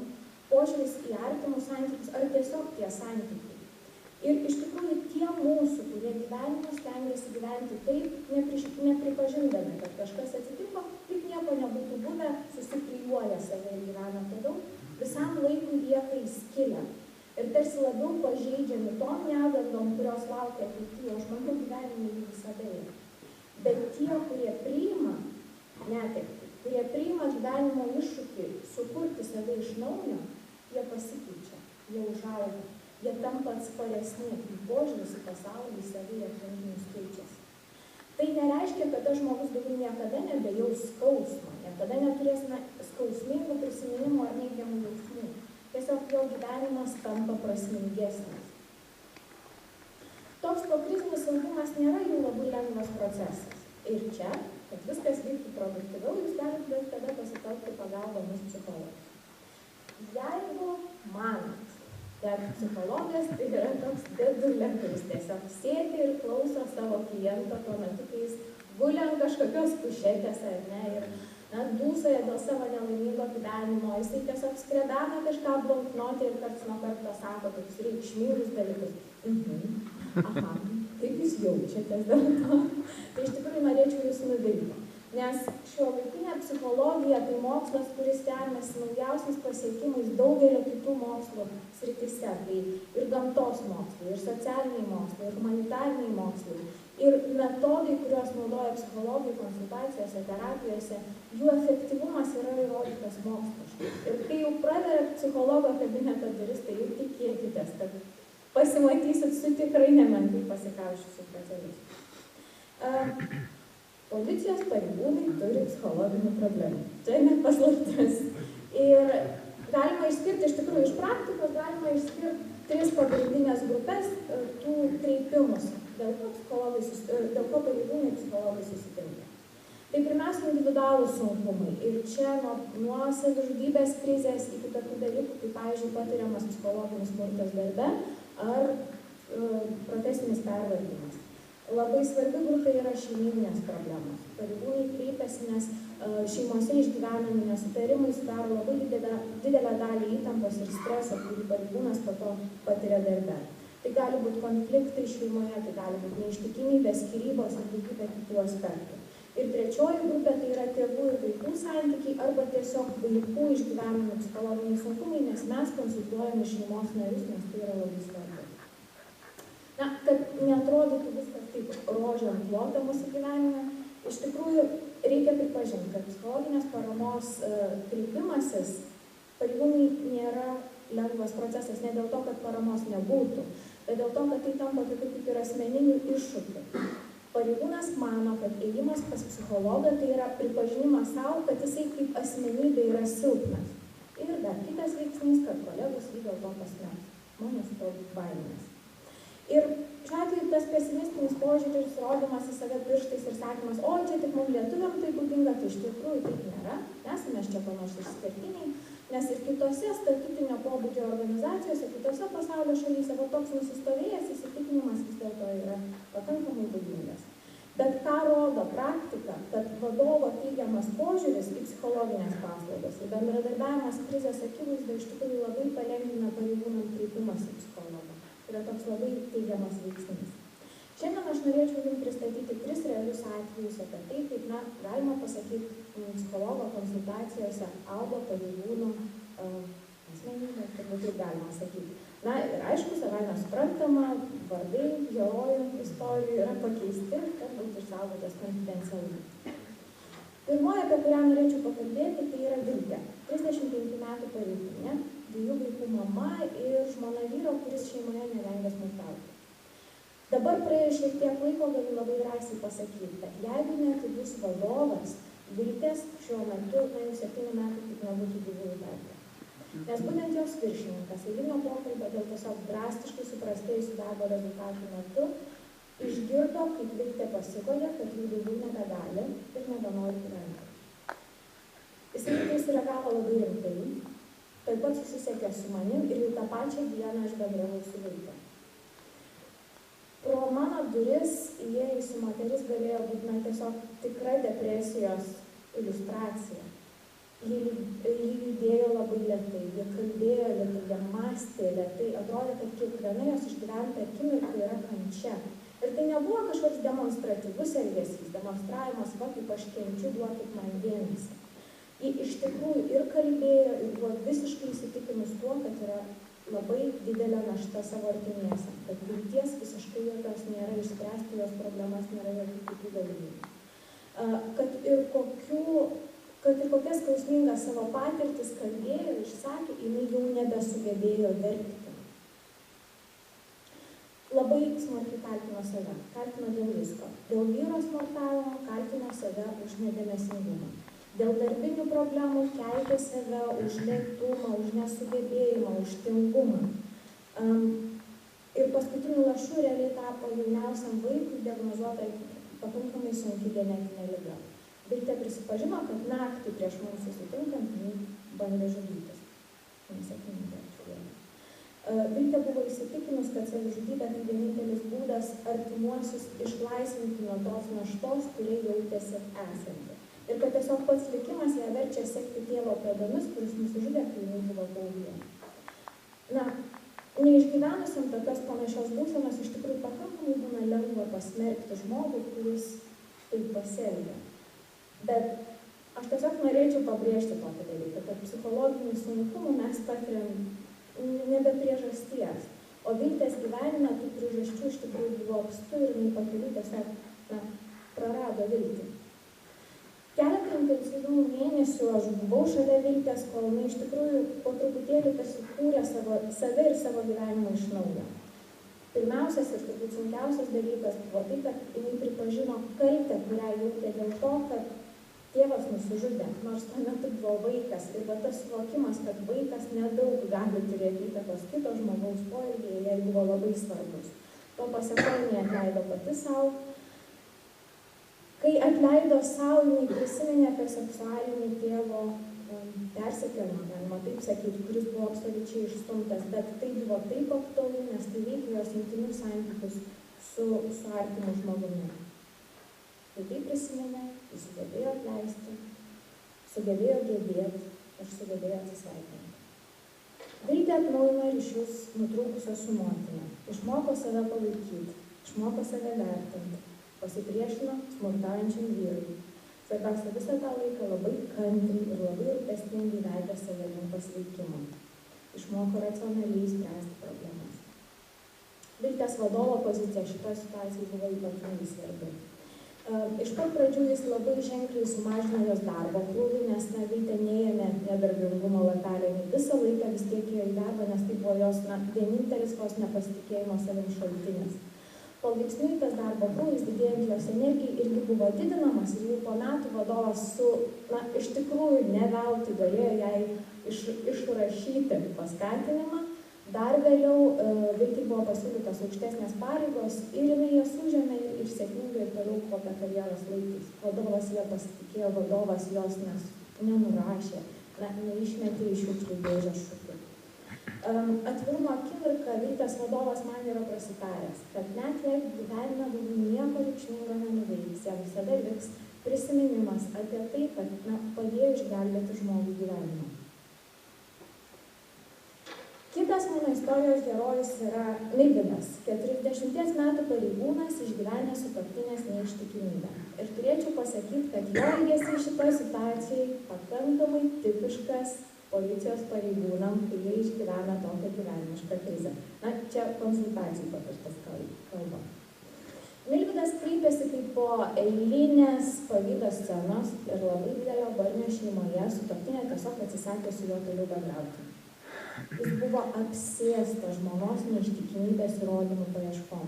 požiūris į artimus santykius ar tiesiog tie santykiai. Ir iš tikrųjų tie mūsų, kurie gyvenimus stengiasi gyventi taip, nepripažindami, kad kažkas atsitiko, lyg nieko nebūtų buvę, susiklijuoja save ir gyvena toliau, visam laikui lieka įskilę. Ir tarsi labiau pažeidžiami tom negandom, kurios laukia ateityje, o žmonių gyvenime jų visada yra. Bet tie, kurie priima netektį, kurie priima gyvenimo iššūkį sukurti save iš naujo, jie pasikeičia, jie užauga, jie tampa atsparesni, jų požiūris į pasaulį, į save, į aplinkinius keičiasi. Tai nereiškia, kad tas žmogus daugiau niekada nebejaus skausmo, niekada neturės skausmingų prisiminimų ar neigiamų jausmų. Tiesiog jo gyvenimas tampa prasmingesnis. Toks pokrizinis augimas nėra jau labai lengvas procesas. Ir čia, kad viskas vyktų produktyviau, jūs galite bet kada pasitelkti pagalbą mūsų psichologijos. Jeigu manat, kad psichologas tai yra toks dėdulė, kuris tiesiog sėdi ir klauso savo kliento tuo metu, kai jis guli ant kažkokios kušetės ar ne, ir dūsauja dėl savo nelaimingo gyvenimo, jisai tiesiog skrebena kažką blanknotį ir karts nuo karto sako tokius reikšmingus dalykus. Aha, kaip jūs jaučiatės dėl to? Tai iš tikrųjų norėčiau jūs nuvilti. Nes šiuolaikinė psichologija tai mokslas, kuris remiasi naujausiais pasiekimais daugelio kitų mokslo srityse. Tai ir gamtos mokslai, ir socialiniai mokslai, ir humanitariniai mokslai. Ir metodai, kuriuos naudoja psichologai konsultacijose, terapijose, jų efektyvumas yra įrodytas moksliškai. Ir kai jau praveria psichologo kabineto duris, tai jau tikėkitės, kad pasimatysit su tikrai nemenkai pasikaušiusiu specialistu. Policijos pareigūnai turi psichologinių problemų. Tai ne paslaptis. Ir galima išskirti, iš tikrųjų, iš praktikos galima išskirti 3 pagrindinės grupės tų kreipimus, dėl ko pareigūnai psichologai susitinka. Tai pirmiausia, individualūs sunkumai. Ir čia nuo savižudybės krizės iki tokių dalykų, kaip, pavyzdžiui, patiriamas psichologinis smurtas darbe ar profesinis pervargimas. Labai svarbi grupė yra šeimyninės problemos. Pareigūnai kreipiasi, nes šeimose išgyvenami nesutarimai sudaro labai didelę dalį įtampos ir streso, kurį pareigūnas po to patiria darbe. Tai gali būti konfliktai šeimoje, tai gali būti neištikimybė, skyrybos ir daugybė kitų aspektų. Ir trečioji grupė tai yra tėvų ir vaikų santykiai arba tiesiog vaikų išgyvenami psichologiniai sunkumai, nes mes konsultuojame šeimos narius, nes tai yra labai svarbu. Na, kad neatrodytų viskas taip rožiam klota mūsų gyvenime, iš tikrųjų reikia pripažinti, kad psichologinės paramos kreipimasis pareigūnai nėra lengvas procesas, ne dėl to, kad paramos nebūtų, bet dėl to, kad tai tampa tokiu kaip ir asmeniniu iššūkiu. Pareigūnas mano, kad ėjimas pas psichologą tai yra pripažinimas savo, kad jisai kaip asmenybė yra silpnas. Ir dar kitas veiksnys, kad kolegos jį dėl to pasmerks. Mano stovi baimės. Ir šiuo atveju tas pesimistinis požiūris, rodymas į save pirštais ir sakymas, o čia tik mums lietuviam tai būdinga, tai iš tikrųjų taip nėra, nesame čia panašus išskirtiniai, nes ir kitose statutinio pobūdžio organizacijose, kitose pasaulio šalyse, toks nusistovėjęs įsitikinimas vis dėlto yra pakankamai būdingas. Bet ką rodo praktika, kad vadovo teigiamas požiūris į psichologinės paslaugas ir bendradarbiavimas krizės akivaizdoje iš tikrųjų labai palengvina pareigūnam kreipimąsi į psichologą. Yra toks labai teigiamas veiksnys. Šiandien aš norėčiau jums pristatyti 3 realius atvejus apie tai, kaip galima pasakyti psichologo konsultacijose augo pareigūnų asmenybė, turbūt taip galima sakyti. Na ir aišku, savaime suprantama, vardai, herojų, istorijų yra pakeisti, kad būtų išsaugotas konfidencialumas. Pirmoji, apie kurią norėčiau pakalbėti, tai yra Viltė, 35 metų pareigūnė, 2 vaikų mama ir žmona vyro, kuris šeimoje nevengia smurtauti. Dabar praėjus šiek tiek laiko galiu labai drąsiai pasakyti, kad jeigu neatidus vadovas, Viltės šiuo metu, jau 7 metų kaip nebūtų gyvųjų tarpe. Nes būtent jos viršininkas eilinio pokalbio dėl tiesiog drastiškai suprastėjusių darbo rezultatų metu išgirdo, kaip Viltė pasiguodė, kad jų daugiau nebegali ir nebenori gyventi. Jisai tai sureagavo labai rimtai, taip pat susisiekė su manim ir jau tą pačią dieną aš bendravau su Viltė. Pro mano duris įėjusi moteris galėjo būti tiesiog tikra depresijos iliustracija. Ji judėjo labai lėtai, jie kalbėjo lėtai, jie mąstė lėtai, atrodė, kad kiekviena jos išgyventa akimirka yra kančia. Ir tai nebuvo kažkoks demonstratyvus elgesys, demonstravimas, va kaip aš kenčiu, duokit man dėmesį. Ji iš tikrųjų ir kalbėjo, ir buvo visiškai įsitikinus tuo, kad yra labai didelė našta savo artimiesiam, kad vilties visiškai jokios nėra, išspręsti jos problemas nėra jokių kitų galimybių. Kad ir kokias skausmingas savo patirtis kalbėjo, išsakė, jinai jau nebesugebėjo verkti. Labai smarkiai kaltino save, kaltino dėl visko. Dėl vyro smurtavimo kaltino save už nedėmesingumą. Dėl darbinių problemų keikė save už lėtumą, už nesugebėjimą, už tingumą. Ir paskutiniu lašu realiai tapo jauniausiam vaikui diagnozuota pakankamai sunki genetinė liga. Viltė prisipažino, kad naktį prieš mums susitinkant jinai bandė žudytis. Viltė buvo įsitikinus, kad savižudybė tai vienintelis būdas artimuosius išlaisvinti nuo tos naštos, kurie jautėsi esanti. Ir kad tiesiog pats likimas ją verčia sekti tėvo pėdomis, kuris nusižudė, kai jinai buvo paauglė. Neišgyvenusiam tokios panašios būsenos iš tikrųjų pakankamai būna lengva pasmerkti žmogų, kuris taip pasielgia. Bet aš tiesiog norėčiau pabrėžti tokį dalyką, kad psichologinių sunkumų mes patiriam nebe priežasties, o Viltės gyvenime tų priežasčių iš tikrųjų buvo apstu ir jinai pakeliui tiesiog prarado viltį. Keletą intensyvių mėnesių aš buvau šalia Viltės, kol jinai iš tikrųjų po truputėlį pasikūrė save ir savo gyvenimą iš naujo. Pirmiausias ir turbūt sunkiausias dalykas buvo tai, kad jinai pripažino kaltę, kurią jautė dėl to, kad tėvas nusižudė, nors tuo metu buvo vaikas. Ir tas suvokimas, kad vaikas nedaug gali turėti įtakos kito žmogaus poelgiai, jai buvo labai svarbus. To pasekoje jinai atleido pati savo. Kai atleido savo, jinai prisiminė apie seksualinį tėvo persekiojimą, galima taip sakyti, kuris buvo absoliučiai išstumtas, bet tai buvo taip aktualu, nes tai veikė jos intymius santykius su artimu žmogumi. Tai taip prisiminė, jis sugebėjo atleisti, sugebėjo gedėti ir sugebėjo atsisveikinti. Viltė atnaujino ryšius nutrūkusios su motina, išmoko save palaikyti, išmoko save vertinti, pasipriešino smurtaujančiam vyrui. Svarbiausia, visą tą laiką labai kantriai ir labai rūpestingai vedė save link pasveikimo. Išmoko racionaliai spręsti problemas. Viltės vadovo pozicija šitoje situacijoje buvo ypatingai svarbi. Iš pat pradžių jis labai ženkliai sumažino jos darbo krūvį, nes Viltė neėmė nedarbingumo lapelio, visą laiką vis tiek ėjo į darbą, nes tai buvo jos vienintelis vos nepasitikėjimo savim šaltinis. Palaipsniui tas darbo krūvis, didėjant jos energijai, irgi buvo didinamas ir jau po metų vadovas iš tikrųjų ne veltui galėjo jai išrašyti paskatinimą. Dar vėliau Viltei buvo pasiūlytos aukštesnės pareigos ir jinai jas užėmė ir sėkmingai ir toliau kopė karjeros laiptais. Vadovas ją pasitikėjo, vadovas jos nenurašė, neišmetė iš šiukšlių dėžės šukių. Atvirumo akimirką Viltės vadovas man yra prasitaręs, kad net jeigu gyvenime daugiau nieko reikšmingo nenuveiks, jam visada liks prisiminimas apie tai, kad padėjo išgelbėti žmogų gyvenimą. Kitas mano istorijos herojus yra Milvydas, 40 metų pareigūnas išgyvenęs sutuoktinės neištikimybę. Ir turėčiau pasakyti, kad jo elgesys šitoje situacijoje pakankamai tipiškas policijos pareigūnam, kai jie išgyvena tokią gyvenimišką krizę. Čia konsultacijų paprastas kalba. Milvydas kreipėsi kaip po eilinės pavydo scenos ir labai didelio barnio šeimoje sutuoktinė tiesiog atsisakė su juo toliau bendrauti. Jis buvo apsėstas žmonos neištikimybės įrodymų paieškom.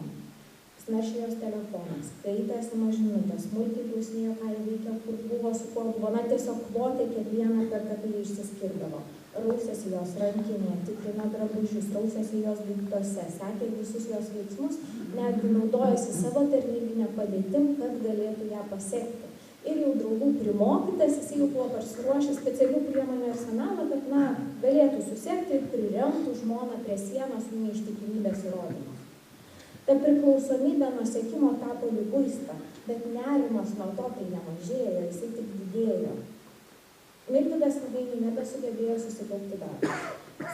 Jis naršė jos telefoną, skaitė SMS žinutės, smulkiai klausinėjo, ką jie veikia, kur buvo, su kuo buvo, na tiesiog kvotė kiekvieną kartą, kai jie išsiskirdavo. Rausėsi jos rankinėje, tikrino drabužius, rausėsi jos daiktuose, sekė visus jos veiksmus, netgi naudojasi savo tarnybinę padėtim, kad galėtų ją pasiekti. Ir jau draugų primokytas, jis jau buvo pasiruošęs specialių priemonių arsenalą, kad, na, galėtų susekti ir priremtų žmoną prie sienos su neištikimybės įrodymu. Ta priklausomybė nuo sekimo tapo liguista, bet nerimas nuo to tai nemažėjo, jisai tik didėjo. Mirvydas ilgainiui nebesugebėjo susikaupti darbą.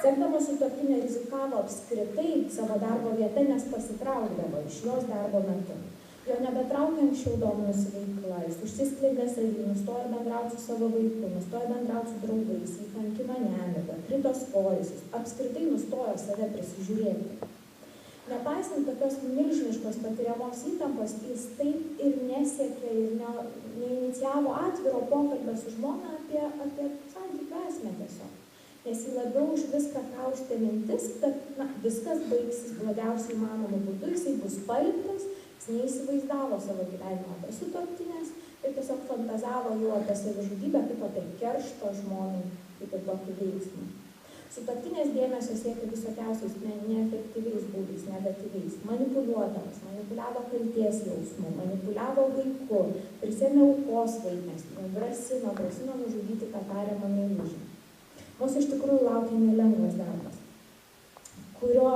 Sekdamas sutuoktinę rizikavo apskritai savo darbo vietą, nes pasitraukdavo iš jos darbo metu. Jo nebetraukė anksčiau dominusi veikla, jis užsiskleidė savį, nustojo bendrauti su savo vaiku, nustojo bendrauti su draugais, jį kankino nemiga, krito svoris, jis apskritai nustojo save prisižiūrėti. Nepaisant tokios milžiniškos patiriamos įtampos, jis taip ir nesiekė ir neinicijavo atviro pokalbio su žmona apie santykių esmę tiesiog. Nes jį labiau už viską kaustė mintis, kad viskas baigsis blogiausiai įmanomu būdu, jisai bus paliktas, jis neįsivaizdavo savo gyvenimo be sutuoktinės ir tiesiog fantazavo jau apie savižudybę, kaip apie keršto žmonai, kaip ir tokį veiksmą. Sutuoktinės dėmesio siekė visokiausiais neefektyviais būdais, negatyviais, manipuliuodamas, manipuliavo kaltės jausmu, manipuliavo vaiku, prisėmė aukos vaidmenį, grasino nužudyti tą tariamą meilužį. Mūsų iš tikrųjų laukia nelengvas darbas, kurio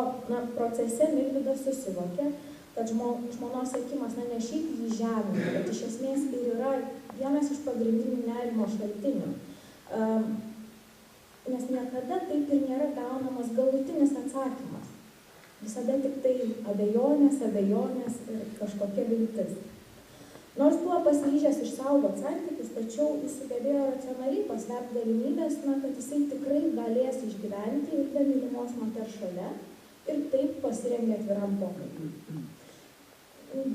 procese Mirvydas susivokė, kad žmonos sekimas ne šiaip jį žemina, bet iš esmės ir yra vienas iš pagrindinių nerimo šaltinių. Nes niekada taip ir nėra gaunamas galutinis atsakymas. Visada tik tai abejonės ir kažkokia viltis. Nors buvo pasiryžęs išsaugoti santykius, tačiau jis sugebėjo racionaliai pasverti galimybės, kad jisai tikrai galės išgyventi ir be mylimos moters šalia ir taip pasirengė atviram pokalbiui.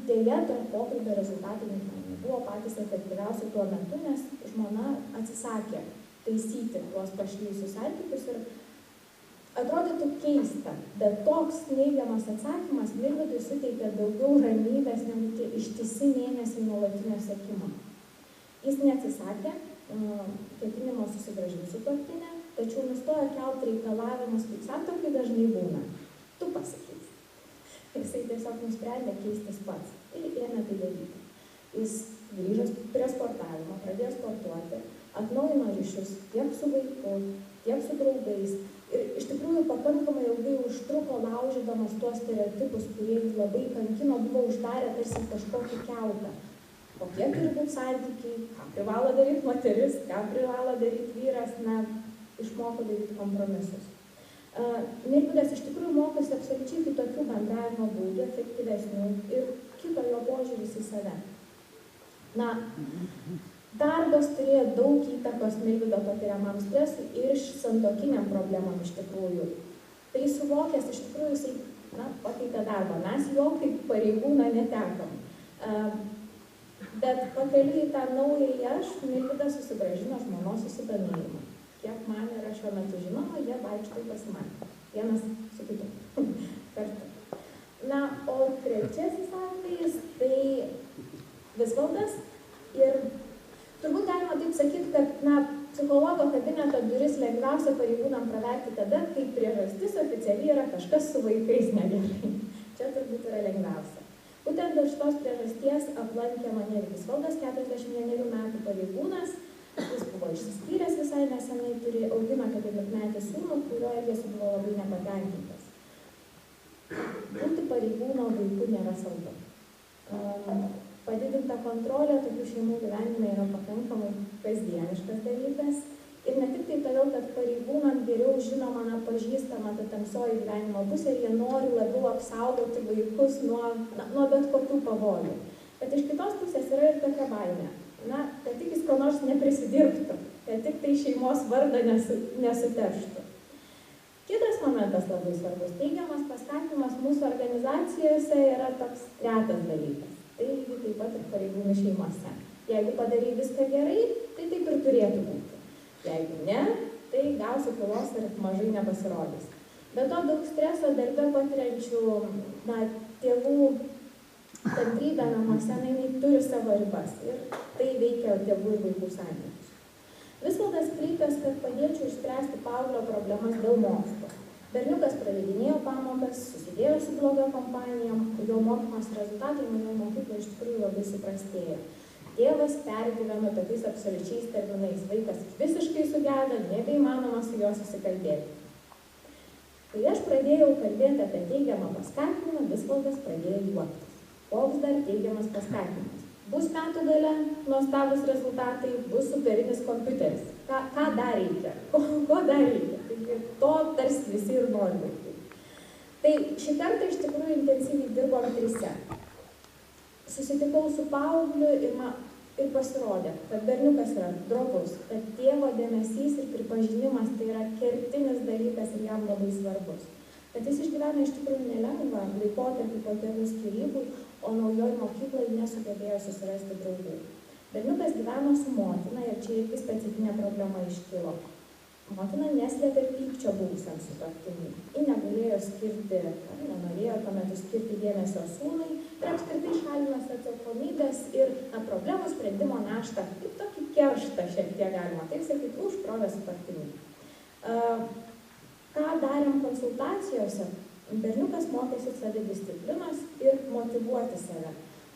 Deja, to pokalbio rezultatai nebuvo patys efektyviausi tuo metu, nes žmona atsisakė taisyti tuos pašlyjusius santykius ir atrodytų keista, bet toks neigiamas atsakymas Mirvydui suteikė daugiau ramybės negu tie ištisi mėnesiai nuolatinio sekimo. Jis neatsisakė ketinimo susigrąžinti sutuoktinę, tačiau nustojo kelti reikalavimus, kaip santuokai dažnai būna. Tu pasakysi. Jisai tiesiog nusprendė keistis pats ir ėmė tai daryti. Jis grįžo prie sportavimo, pradėjo sportuoti, atnaujino ryšius tiek su vaiku, tiek su draugais. Ir iš tikrųjų pakankamai ilgai užtruko laužydamas tuos stereotipus, kurie jį labai kankino, buvo uždarę tarsi kažkokį kiautą. Kokie turi būti santykiai, ką privalo daryti moteris, ką privalo daryti vyras, išmoko daryti kompromisus. Mirvydas iš tikrųjų mokosi absoliučiai kitokių bendravimo būdų, efektyvesnių ir kito jo požiūris į save. Darbas turėjo daug įtakos Mirvydo patiriamam stresui ir santuokiniam problemam iš tikrųjų. Tai suvokęs iš tikrųjų jisai pakeitė darbą. Mes jo kaip pareigūną netekom. Bet pakeliui į tą naująjį aš, Mirvydas susigrąžino žmonos susidomėjimą. Kiek man yra šiuo metu žinoma, jie vaikšto į pasimatymą. Vienas su kitu. Kartu. O trečiasis atvejis, tai Visvaldas ir turbūt galima taip sakyti, kad psichologo kabineto duris lengviausia pareigūnam praverti tada, kai priežastis oficialiai yra kažkas su vaikais negerai. Čia turbūt yra lengviausia. Būtent dėl šitos priežasties aplankė mane ir Visvaldas, 41 metų pareigūnas. Jis buvo išsiskyręs visai nesenai, augino 14-metį sūnų, kurio elgesiu buvo labai nepatenkintas. Būti pareigūno vaikų nėra saldu. Padidinta kontrolė tokių šeimų gyvenime yra pakankamai kasdieniškas dalykas. Ir ne tik tai todėl, kad pareigūnam geriau žinoma, pažįstama ta tamsioji gyvenimo pusė ir jie nori labiau apsaugoti vaikus nuo bet kokių pavojų. Bet iš kitos pusės yra ir tokia baimė. Kad tik jis ko nors neprisidirbtų, kad tik tai šeimos vardą nesuterštų. Kitas momentas labai svarbus. Teigiamas paskatinimas mūsų organizacijose yra toks retas dalykas. Tai lygiai taip pat ir pareigūnų šeimose. Jeigu padarai viską gerai, tai taip ir turėtų būti. Jeigu ne, tai gausi pilos ir mažai nepasirodys. Be to daug streso darbe patiriančių tėvų kantrybė namuose, jinai turi savo ribas ir tai veikia tėvų ir vaikų santykius. Visvaldas kreipėsi, kad padėčiau išspręsti paauglio problemas dėl mokslo. Berniukas praleidinėjo pamokas, susidėjo su bloga kompanija, jo mokymas rezultatai mano mokykloje iš tikrųjų labai suprastėjo. Tėvas pergyveno tokiais absoliučiais terminais. Vaikas visiškai sugedo, nebeįmanoma su juo susikalbėti. Kai aš pradėjau kalbėti apie teigiamą paskatinimą, Visvaldas pradėjo juoktis. Koks dar teigiamas paskatinimas? Bus metų gale nuostabus rezultatai, bus superinis kompiuteris. Ką dar reikia? Ko dar reikia? Taigi, to tarsi visi ir nori vaikai. Tai šį kartą iš tikrųjų intensyviai dirbom trise. Susitikau su paaugliu ir pasirodė, kad berniukas yra drovus, kad tėvo dėmesys ir pripažinimas tai yra kertinis dalykas ir jam labai svarbus. Kad jis išgyvena iš tikrųjų nelengvą laikotarpį po tėvų skyrybų, o naujoj mokykloje nesugebėjo susirasti draugų. Berniukas gyveno su motina ir čia irgi specifinė problema iškilo. Motina neslėpė pykčio buvusiam sutuoktiniui. Ji negalėjo skirti, ar nenorėjo tuo metu skirti dėmesio sūnui ir apskritai šalinosi atsakomybės ir problemų sprendimo naštą, kaip tokį kerštą šiek tiek galima, taip sakyti, užkrovė sutuoktiniui. Ką darėm konsultacijose? Berniukas mokėsi savidisciplinos ir motyvuoti save.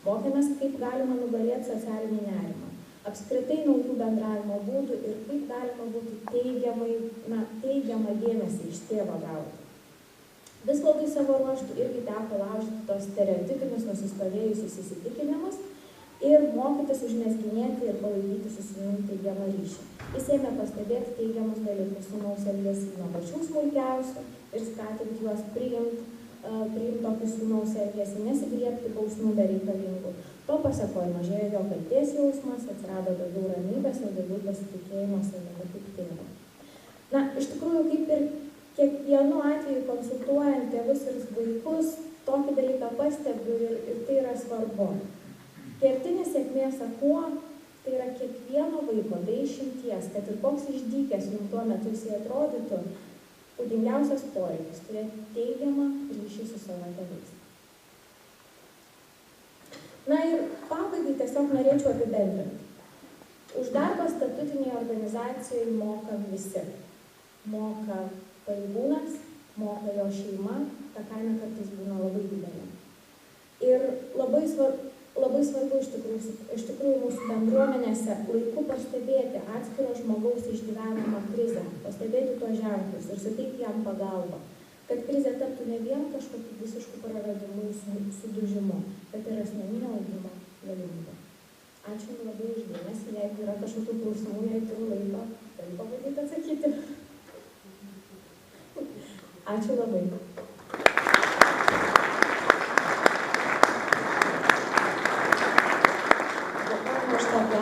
Mokėmės, kaip galima nugalėti socialinį nerimą. Apskritai naujų bendravimo būdų ir kaip galima būtų teigiamą dėmesį iš tėvo gauti. Visvaldui savo ruožtų irgi teko laužyti tos stereotipinius nusistovėjusius įsitikinimus ir mokytis užmesginėti ir palaikyti su sūnumi teigiamą ryšį. Jis ėmė pastebėti teigiamus dalykus sūnaus elgesį nuo pačių smulkiausių ir skatinti juos priimti tokį sūnaus elgesį, nesigriebti bausmų bereikalingų. To pasekoje mažėjo jo kaltės jausmas, atsirado daugiau ramybės ir daugiau pasitikėjimo savimi kaip tėvo. Iš tikrųjų, kaip ir kiekvienu atveju konsultuojant tėvus ir vaikus, tokį dalyką pastebiu ir tai yra svarbu. Kertinis sėkmės akmuo tai yra kiekvieno vaiko be išimties, kad ir koks išdykęs jums tuo metu jisai atrodytų, būdingiausias poreikis turėti teigiamą ryšį su savo tėvais. Ir pabaigai tiesiog norėčiau apibendrinti. Už darbą statutinėje organizacijoje moka visi. Moka pareigūnas, moka jo šeima, ta kaina kartais būna labai didelė. Ir labai svarbu iš tikrųjų mūsų bendruomenėse laiku pastebėti atskiro žmogaus išgyvenamą krizę, pastebėti tuos ženklus ir suteikti jam pagalbą, kad krizė taptų ne vien kažkokiu visišku praradimu ir sudužimu, bet ir asmeninio augimo galimybė. Ačiū labai už dėmesį, jeigu yra kažkokių klausimų, jei turiu laiko, galiu pabandyti atsakyti. Ačiū labai.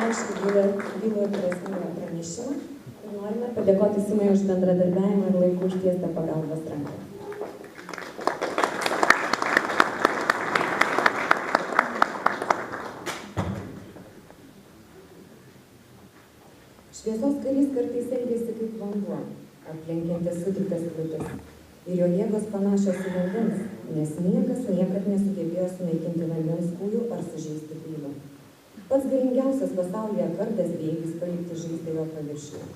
Aišku, bylų ir prasmingą pranešimą ir norime padėkoti Simai už bendradarbiavimą ir laiku užtiestą pagalbos ranką. Šviesos karys kartais elgiasi kaip vanduo, aplenkiantis sutiktas kliūtis. Ir jo jėgos panašios į vandens, nes niekas niekad nesugebėjo sunaikinti vandens kūjų ar sužeisti pylų. Pats galingiausias pasaulyje kardas bejėgis palikti žaizdą jo paviršiuje.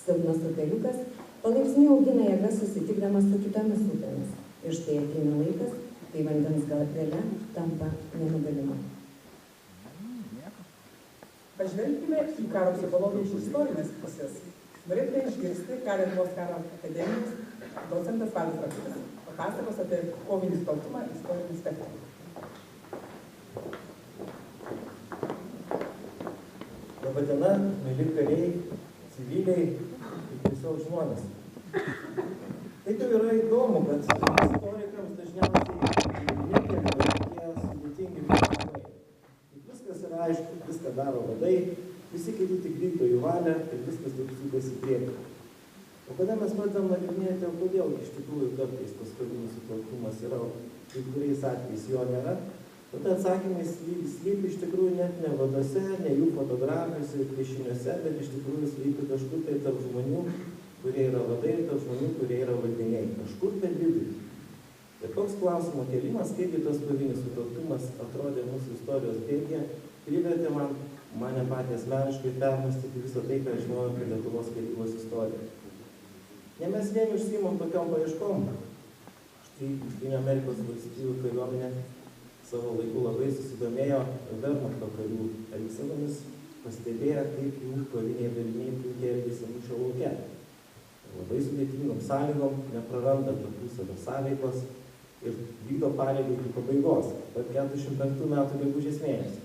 Silpnas upeliukas palaipsniui augina jėgas susitikdamas su kitomis upėmis. Ir štai ateina laikas, kai vandens galia tampa nenugalima. Pažvelkime į karo psichologiją iš istorinės pusės. Norėtume išgirsti, ką Lietuvos karo akademijos docentas Valius Rakutis papasakos apie kovinį staltumą istorinį spektrą. Labadiena, mėly kariai, civiliai ir tiesiog žmonės. Taip jau yra įdomu, kad istorikams dažniausiai nekiek tokie sudėtingi klausimai. Viskas yra aišku, viską daro vadai, visi kiti tik vykdo jų valią ir viskas taip sukasi į priekį. O kada mes pradedam nagrinėti, kodėl iš tikrųjų kartais tas kovinis sutelktumas yra, kai kuriais atvejais jo nėra, tada atsakymai slypi iš tikrųjų net ne vadose, ne jų fotografijose ir piešiniuose, bet iš tikrųjų slypi kažkur tai tarp žmonių, kurie yra vadai, ir tarp žmonių, kurie yra valdiniai. Kažkur per vidurį. Ir toks klausimas klausimo kėlimas, kaipgi tas kovinis sutelktumas atrodė mūsų istorijos bėgyje, privertė mane patį asmeniškai permąstyti visą tai, ką žinojau apie Lietuvos karybos istoriją. Ne mes vien užsiimam tokiom paieškom. Štai Jungtinių Amerikos valstijų kariuomenė savo laiku labai susidomėjo Vermachto karių elgsenomis, pastebėjo, kaip jų koviniai daliniai puikiai elgėsi mūšio lauke. Labai sudėtingom sąlygom, nepraranda tarpusavio sąveikos ir vykdo pareigą iki pabaigos, per 45 metų gegužės mėnesį.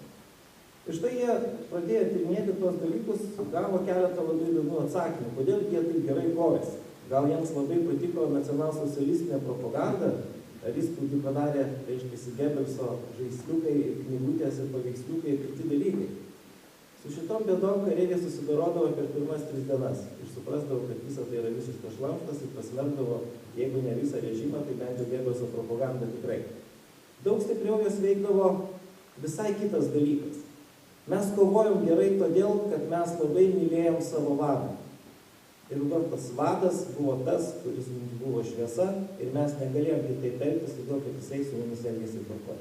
Ir štai jie pradėjo tyrinėti tuos dalykus, gavo keletą labai įdomių atsakymų, kodėl jie taip gerai kovėsi. Gal jiems labai patiko nacionalsocialistinė propaganda, ar įspūdį padarė, reiškia, Gebelso žaisliukai, knygutės ir paveiksliukai ir kiti dalykai. Su šitom bėdom kareiviai susidorodavo per pirmas 3 dienas ir suprasdavo, kad visa tai yra visiškas šlamštas ir pasmerkdavo, jeigu ne visą režimą, tai bent jau Gebelso propagandą tikrai. Daug stipriau jos veikdavo visai kitas dalykas. Mes kovojom gerai todėl, kad mes labai mylėjom savo vadą. Ir tas vadas buvo tas, kuris mums buvo šviesa ir mes negalėjom kitaip elgtis, todėl kad jisai su mumis elgėsi tvarkoj.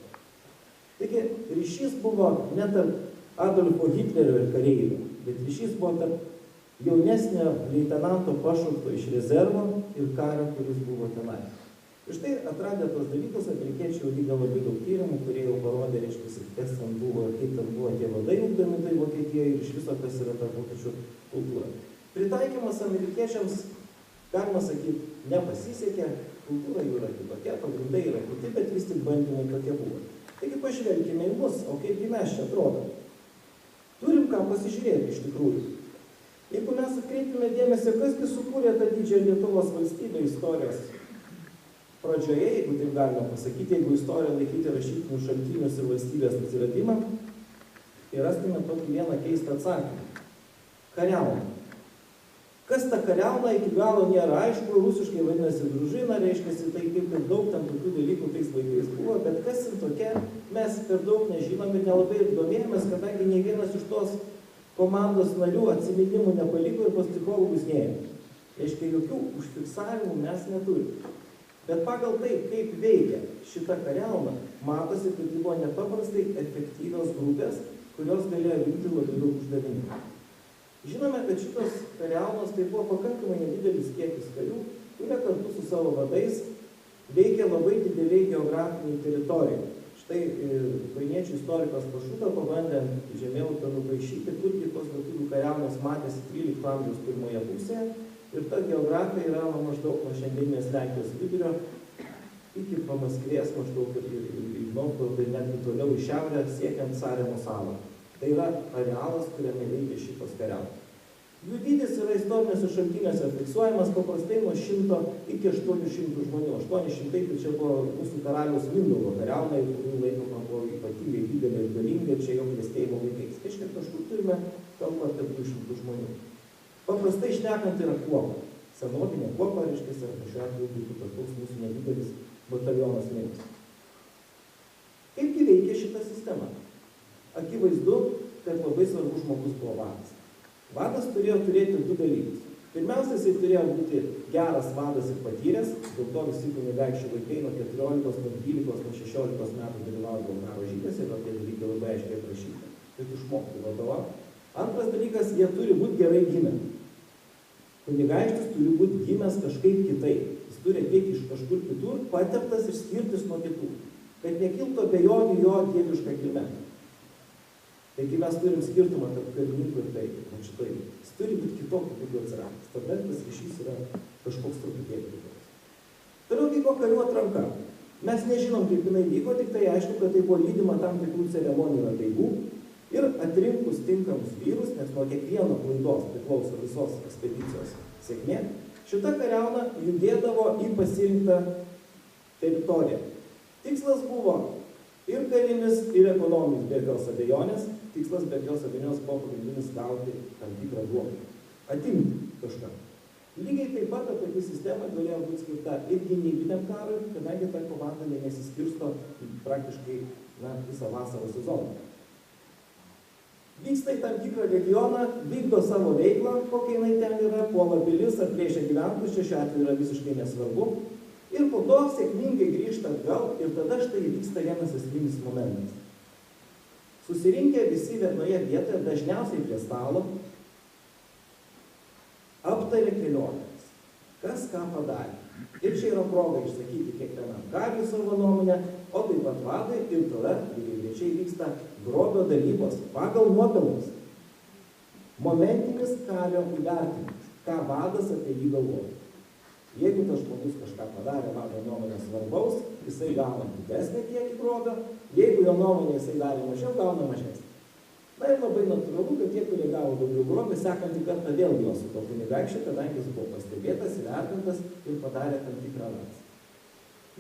Taigi ryšys buvo ne tarp Adolfo Hitlerio ir kareivių, bet ryšys buvo tarp jaunesnio leitenanto pašaukto iš rezervo ir kario, kuris buvo tenai. Ir štai atradę tos dalykus, amerikiečiai vykdė labai daug tyrimų, kurie jau parodė, reiškia, kas ten buvo, kaip ten buvo tie vadai ugdomi tai Vokietijoje ir iš viso kas yra ta vokiečių kultūra. Pritaikymas amerikiečiams, galima sakyti, nepasisekė, kultūra jų yra kitokia, pagrindai yra kiti, bet vis tik bandymai tokie buvo. Taigi pažvelkime į mus, o kaipgi mes čia atrodome. Turim ką pasižiūrėti iš tikrųjų. Jeigu mes atkreiptume dėmesį, kasgi sukūrė tą didžiąją Lietuvos valstybę istorijos pradžioje, jeigu taip galima pasakyti, jeigu istoriją laikyti rašytinius šaltinius ir valstybės atsiradimą, tai rastume tokį vieną keistą atsakymą. Kariauna. Kas ta kariauna iki galo nėra aišku, rusiškai vadinasi družina, reiškia, tai kaip ir daug tam tokių dalykų tais laikais buvo, bet kas jin tokia, mes per daug nežinom ir nelabai ir domėjomės, kadangi nei vienas iš tos komandos narių atsiminimų nepaliko ir pas psichologus neėjo. Reiškia, jokių užfiksavimų mes neturime. Bet pagal tai, kaip veikia šita kariauna, matosi, kad tai buvo nepaprastai efektyvios grupės, kurios galėjo vykdyti labai daug uždavinių. Žinome, kad šitos kariaunos tai buvo pakankamai nedidelis kiekis karių, kurie kartu su savo vadais veikia labai dideliai geografiniai teritorijai. Štai ukrainiečių istorikas Pašuta pabandė žemėlapį nupaišyti, kurgi tos lietuvių kariaunos matėsi 13 amžiaus pirmoje pusėje ir ta geografija yra maždaug nuo šiandieninės Lenkijos vidurio iki Pamaskvės maždaug ir Novgorodo ir netgi toliau į šiaurę siekiant Saremo salą. Tai yra arealas, kuriame veikia šitos kariaunos. Jų dydis yra istoriniuose šaltiniuose fiksuojamas paprastai nuo 100 iki 800 žmonių. 800 tai čia buvo mūsų karaliaus Mindaugo kariauna, kurių laikoma buvo ypatingai didelė ir galinga, čia jo klestėjimo laikais. Reiškia, kažkur turime kalbą apie 200 žmonių. Paprastai šnekant yra kuopa. Senovinė kuopa, reiškia, arba šiuo atveju būtų kažkoks mūsų nedidelis batalionas minus. Kaipgi veikia šita sistema? Akivaizdu, kad labai svarbus žmogus buvo vadas. Vadas turėjo turėti 2 dalykus. Pirmiausia, jisai turėjo būti geras vadas ir patyręs, dėl to visi kunigaikščių vaikai nuo 14, nuo 12, nuo 16 metų dalyvaudavo karo žygiuose ir tie dalykai labai aiškiai aprašyti, kad išmoktų vadovauti. Antras dalykas, jie turi būti gerai gimę. Kunigaikštis turi būti gimęs kažkaip kitaip. Jis turi ateiti iš kažkur kitur, pateptas ir skirtis nuo kitų, kad nekiltų abejonių jo dievišką kilmę. Taigi mes turim skirtumą tarp karininkų ir tai, šitai. Jis turi būti kitokiu būdu atsiradęs. Tada tas ryšys yra kažkoks truputėlį kitoks. Toliau vyko karių atranka. Mes nežinom, kaip jinai vyko, tik tai aišku, kad tai buvo lydima tam tikrų ceremonijų apeigų ir atrinkus tinkamus vyrus, nes nuo kiekvieno klaidos priklauso visos ekspedicijos sėkmė, šita kariauna judėdavo į pasirinktą teritoriją. Tikslas buvo ir karinis, ir ekonominis, be jokios abejonės. Tikslas be jokios abejonės buvo pagrindinis gauti tam tikrą blokį. Atimti kažką. Lygiai taip pat ta pati sistema galėjo būti skirta ir gynybiniam karui, kadangi ta komanda nesiskirsto praktiškai visą vasaros sezoną. Vyksta į tam tikrą regioną, vykdo savo veiklą, kokia jinai ten yra, puola pilis ar plėšia gyventojus, čia šiuo atveju yra visiškai nesvarbu. Ir po to sėkmingai grįžta atgal ir tada štai vyksta vienas esminis momentas. Susirinkę visi vienoje vietoje, dažniausiai prie stalo, aptarė kelionės, kas ką padarė. Ir čia yra proga išsakyti kiekvienam kariui savo nuomonę, o taip pat vadai ir tada lygiagrečiai vyksta grobio dalybos pagal nuopelnus. Momentinis kario įvertinimas, ką vadas apie jį galvoja. Jeigu tas žmogus kažką padarė, mano nuomonė svarbaus, jisai gauna didesnį kiekį grobio, jeigu jo nuomonė jisai darė mažiau, gauna mažesnį. Na ir labai natūralu, kad tie, kurie gavo daugiau grobio, sekantį kartą vėl juos su to kunigaikščiu, kadangi jis buvo pastebėtas, įvertintas ir padarė tam tikrą avansą.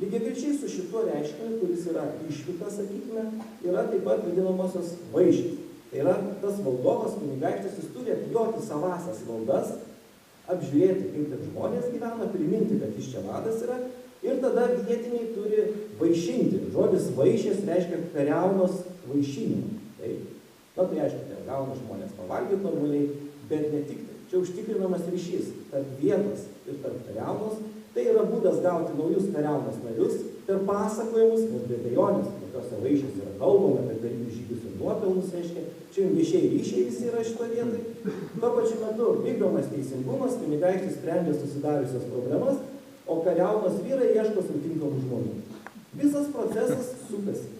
Lygiagrečiai su šituo reiškiniu, kuris yra išvyka, sakykime, yra taip pat vadinamosios vaišės. Tai yra tas valdovas, kunigaikštis, jis turi apjoti savasias valdas, apžiūrėti, kaip ten žmonės gyvena, priminti, kad jis čia vadas yra, ir tada vietiniai turi vaišinti. Žodis vaišės reiškia kariaunos vaišinimą. Tai aišku, ten gauna žmonės pavalgyti normaliai, bet ne tik tai. Čia užtikrinamas ryšys tarp vietos ir tarp kariaunos. Tai yra būdas gauti naujus kariaunos narius per pasakojimus, nes be abejonės, tokiose vaišės yra kalbama apie darinius žygius ir nuopelnus, reiškia, čia viešieji ryšiai visi yra šito vietai. Tuo pačiu metu vykdomas teisingumas, kunigaikštis sprendžia susidariusias problemas, o kariaunos vyrai ieško sutinkamų žmonių. Visas procesas sukasi.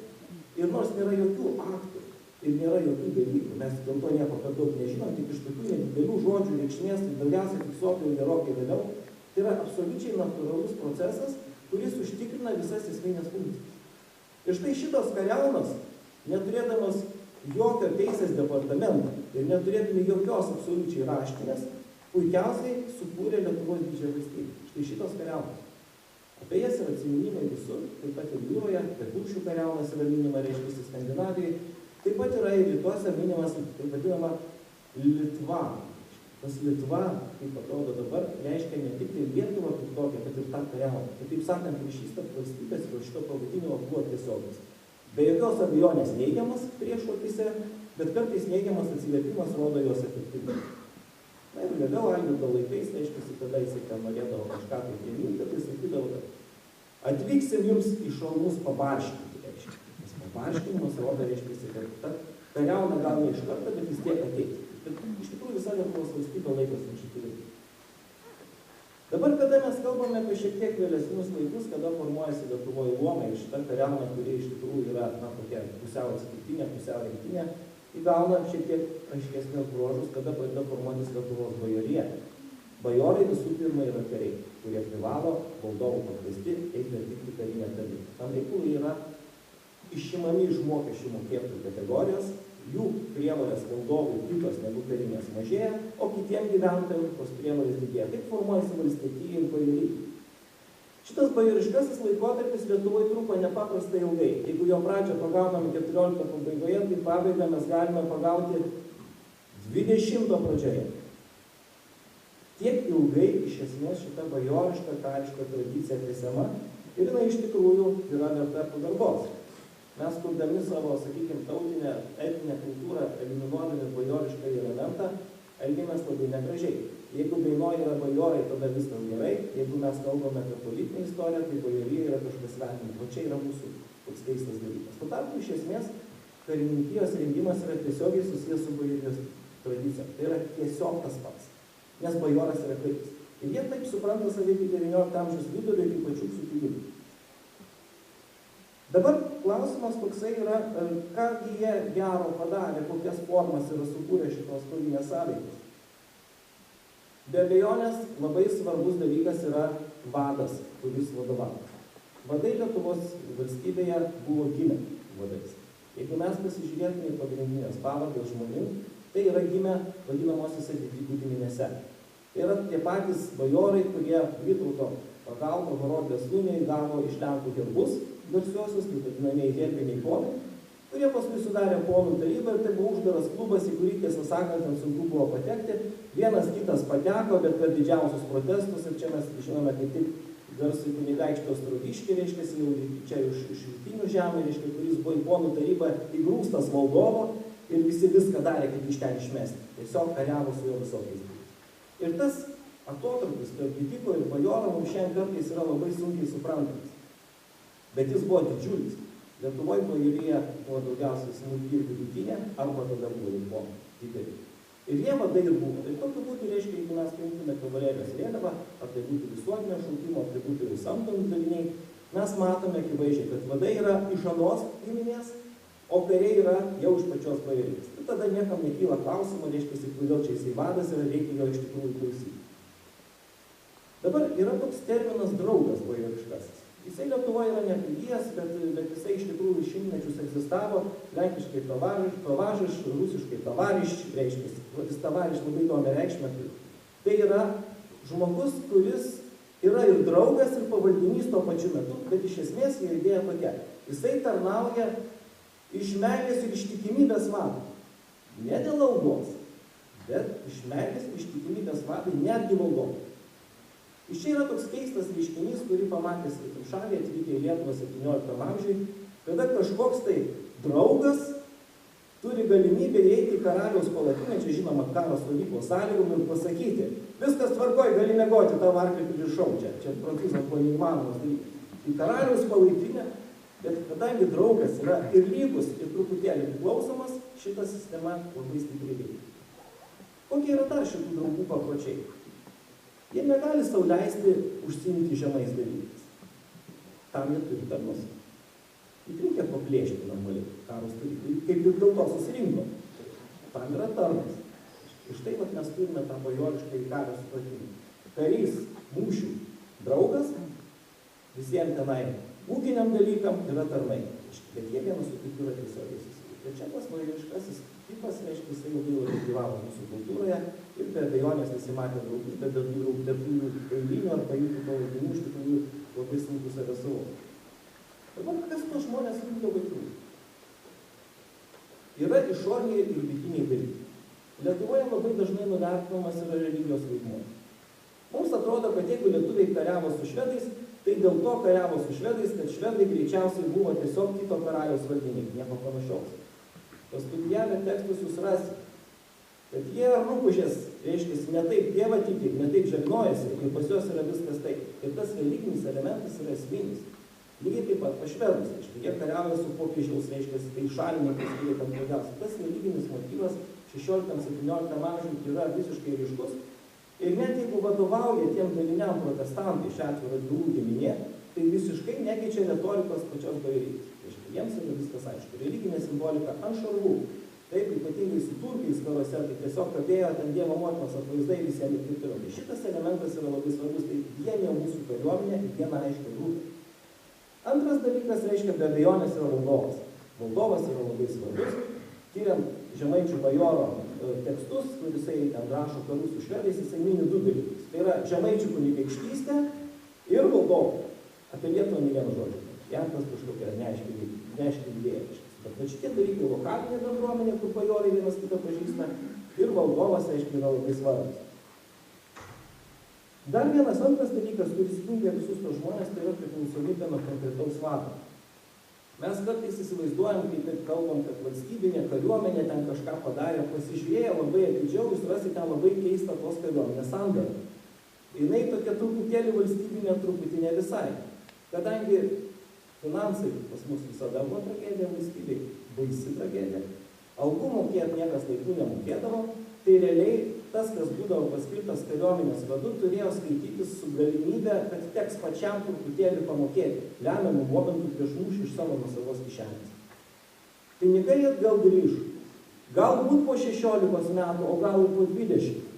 Ir nors nėra jokių aktų ir nėra jokių dalykų, mes dėl to nieko per daug nežinom, tik iš tokių nedidelių žodžių reikšmės, tai daugiausiai fiksuotų jau gerokai vėliau. Tai yra absoliučiai natūralus procesas, kuris užtikrina visas esminės funkcijas. Ir štai šitos kariaunos, neturėdamas jokio teisės departamento ir neturėdami jokios absoliučiai raštinės, puikiausiai sukūrė Lietuvos didžiąją valstybę. Štai šitos kariaunos. Apie jas yra atsiminimai visur, taip pat ir jūroje, kad Kuršių kariaunas yra minima, reiškia Skandinavijai, taip pat yra ir rytuose minimas, taip vadinama, Litva. Tas Litva, kaip atrodo dabar, reiškia ne tik tai Lietuvą kaip tokią, bet ir tą kariauną. Kitaip sakant, ryšys tarp valstybės ir šito pavadinimo buvo tiesioginis. Be jokios abejonės neigiamas priešo akyse, bet kartais neigiamas atsiliepimas rodo jos efektyvumą. Na ir vėliau Algirdo laikais, reiškia, kada jisai ten norėdavo kažką tai priminti, tai sakydavo, kad atvyksim jums į šalmus pabarškinti, reiškia. Nes pabarškinimas rodo, reiškia, kad ta kariauna gal ne iš karto, bet vis tiek ateis. Bet iš tikrųjų visa Lietuvos valstybė laikosi šitų laikų. Dabar, kada mes kalbame apie šiek tiek vėlesnius laikus, kada formuojasi Lietuvoje luomai, šita kariauna, kurie iš tikrųjų yra tokia pusiau atsitiktinė, pusiau rinktinė, įgauna šiek tiek aiškesnius bruožus, kada pradeda formuotis Lietuvos bajorija. Bajorai visų pirma yra kariai, kurie privalo valdovų pakviesti eiti atlikti karinę tarnybą. Tam reikalui yra išimami iš mokesčių mokėtojų kategorijos, jų prievolės valdovų kitos negu karinės mažėja, o kitiem gyventojams tos prievolės didėja. Taip formuojasi valstietija ir bajorija. Šitas bajoriškasis laikotarpis Lietuvoje truko nepaprastai ilgai. Jeigu jo pradžią pagauname 14 pabaigoje, tai pabaigą mes galime pagauti 20 pradžioje. Tiek ilgai iš esmės šita bajoriška, kariška tradicija tęsiama ir jinai iš tikrųjų yra verta pagarbos. Mes kurdami savo, sakykime, tautinę, etinę kultūrą, eliminuodami bajorišką elementą, elgiamės labai negražiai. Jeigu dainoje yra bajorai, tada viskas gerai. Jeigu mes kalbame apie politinę istoriją, tai bajorija yra kažkas svetima. O čia yra mūsų toks keistas dalykas. Tuo tarpu, iš esmės, karininkijos rengimas yra tiesiogiai susijęs su bajorijos tradicija. Tai yra tiesiog tas pats. Nes bajoras yra kaitis. Ir jie taip supranta save iki 19 amžiaus vidurio, iki pačių sukilimų. Dabar klausimas toksai yra, kągi jie gero padarė, kokias formas yra sukūrę šitos kovinės sąveikos. Be abejonės labai svarbus dalykas yra vadas, kuris vadovavo. Vadai Lietuvos valstybėje buvo gimę vadais. Jeigu mes pasižiūrėtume į pagrindinės pavardės žmonių, tai yra gimę vadinamosiose didikų giminėse. Tai yra tie patys bajorai, kurie Vytauto pagalba Horodlės Sūnui gavo iš Lenkų herbus, garsiuosius, taip vadinamieji herbiniai ponai, kurie paskui sudarė ponų tarybą ir tai buvo uždaras klubas, į kurį, tiesą sakant, sunku buvo patekti. Vienas kitas pateko, bet per didžiausius protestus, ir čia mes žinome, kaip tik garsų kunigaikštio Ostrogiškį, reiškia, jau čia iš rytinių žemė, reiškia, kuris buvo į ponų tarybą įgrūstas valdovo ir visi viską darė, kaip iš ten išmesti. Tiesiog kariavo su juo visokiais. Ir tas atotrūkis tarp didiko ir bajoro mums šiandien kartais yra labai sunkiai suprantamas. Bet jis buvo didžiulis. Lietuvoje bajorija buvo daugiausiai smulki ir vidutinė, arba tada buvo ir buvo didelė. Ir jie vadai ir buvo. Tai tokiu būdu reiškia, jeigu mes paimtume kavalerijos vėliavą, ar tai būtų visuotinio šaukimo, ar tai būtų jau samdomi daliniai, mes matome akivaizdžiai, kad vadai yra iš anos giminės, o kariai yra jau iš pačios bajorijos. Ir tada niekam nekyla klausimų, reiškia, kodėl čia jisai vadas ir reikia jo iš tikrųjų klausyti. Dabar yra toks terminas draugas bajoriškasis. Jisai Lietuvoje yra neprigijęs, bet jisai iš tikrųjų šimtmečius egzistavo, lenkiškai tovažiš, rusiškai tavariš, reiškia, jis tavariš labai įdomią reikšmę. Tai yra žmogus, kuris yra ir draugas, ir pavaldinys tuo pačiu metu, bet iš esmės jo idėja tokia. Jisai tarnauja iš meilės ir ištikimybės vadui. Ne dėl algos, bet iš meilės ir ištikimybės vadui netgi valdovui. Iš čia yra toks keistas reiškinys, kurį pamatė svetimšaliai atvykę į Lietuvą 17 amžiui, kada kažkoks tai draugas turi galimybę įeiti į karaliaus palapinę, čia žinoma karo stovyklos sąlygom, ir pasakyti, viskas tvarkoj, gali miegoti, tavo arklį pririšau, čia prancūzams buvo neįmanomas dalykas. Į karaliaus palapinę, bet kadangi draugas yra ir lygus, ir truputėlį priklausomas, šita sistema labai stipriai veikia. Kokie yra dar šitų draugų papročiai? Jie negali sau leisti užsiimti žemais dalykais. Tam jie turi tarnus. Juk reikia paplėšti normaliai. Karas turi, kaip ir dėl to susirinko. Tam yra tarnas. Ir štai mes turime tą bajorišką į karą supratimą. Karys mūšių draugas, visiems tenai ūkiniam dalykam yra tarnai. Bet jie vienas su kitu yra tiesiogiai susiję. Bet čia tas bajoriškasis tipas, reiškia, jisai labai dalyvavo mūsų kultūroje ir be abejonės visi matė draugus, bet tų eilinių ar pajutų pavadinimų iš tikrųjų labai sunku save suvokti. Dabar kas to žmonės liūdė vaikų? Yra išoriniai ir vidiniai dalykai. Lietuvoje labai dažnai nuvertinamas yra religijos vaidmuo. Mums atrodo, kad jeigu lietuviai kariavo su švedais, tai dėl to kariavo su švedais, kad švedai greičiausiai buvo tiesiog kito karaliaus valdiniai, nieko panašaus. Pastudijavę tekstus jūs rasite, kad jie rūpužės, reiškia, ne taip dievą tiki, ne taip žegnojasi, ir pas juos yra viskas taip. Ir tas religinis elementas yra esminis. Lygiai taip pat pas švedus, reiškia, jie kariavo su popiežiaus, reiškia, tai šalininkais, kurie tam daugiausiai. Tas religinis motyvas 16-17 amžiuje yra visiškai ryškus. Ir net jeigu vadovauja tiem daliniam protestantai, šiuo atveju radvilų giminė, tai visiškai nekeičia retorikos pačios bajorijos. Jiems yra viskas aišku. Religinė simbolika ant šarvų. Taip, ypatingai su turkais karuose, tai tiesiog kabėjo ten Dievo motinos atvaizdai visiems ir taip toliau. Tai šitas elementas yra labai svarbus, tai vienija mūsų kariuomenę į vieną aiškę grupę. Antras dalykas, reiškia, be abejonės yra valdovas. Valdovas yra labai svarbus. Tyriant žemaičių bajoro tekstus, kur jisai ten rašo karų su švedais, jisai mini du dalykus. Tai yra žemaičių kunigaikštystė ir valdovas. Apie Lietuvą nė vieno žodžio. Jantas kažkokia neaiškiai idėja. Bet šitie dalykai lokalinė bendruomenė, kur bajorai vienas kitą pažįsta, ir valdovas, aiškiai, yra labai svarbus. Dar vienas antras dalykas, kuris jungia visus tos žmonės, tai yra priklausomybė nuo konkretaus vado. Mes kartais įsivaizduojam, kaip ir kalbam, kad valstybinė kariuomenė ten kažką padarė, pasižiūrėję labai atidžiau, jūs rasite ten labai keistą tos kariuomenės sandarą. Jinai tokia truputėlį valstybinė, truputį ne visai. Kadangi finansai pas mus visada buvo tragedija valstybei, baisi tragedija. Algų mokėti niekas laikų nemokėdavo, tai realiai tas, kas būdavo paskirtas kariuomenės vadu, turėjo skaitytis su galimybė, kad teks pačiam truputėlį pamokėti, lemiamų momentų prieš mūšį iš savo nuosavos kišenės. Pinigai atgal grįž. Galbūt po 16 metų, o gal ir po 20.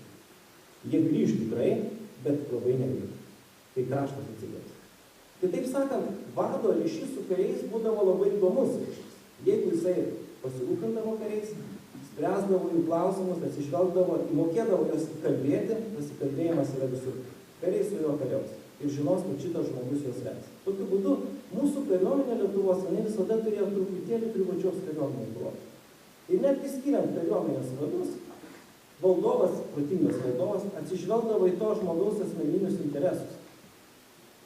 Jie grįž tikrai, bet labai negrįž. Tai kraštas atsigers. Kitaip sakant, vado ryšys su kariais būdavo labai įdomus ryšys. Jeigu jisai pasirūpindavo kariais, spręsdavo jų klausimus, atsižvelgdavo, mokėdavo juos įkalbėti, tas įkalbėjimas yra visur. Kariai su juo kariaus ir žinos, kad šitas žmogus juos rems. Tokiu būdu mūsų kariuomenė Lietuvos ne visada turėjo truputėlį privačios kariuomenės bruožų. Ir netgi skiriant kariuomenės vadus, valdovas, protingas valdovas, atsižvelgdavo į to žmogaus asmeninius interesus.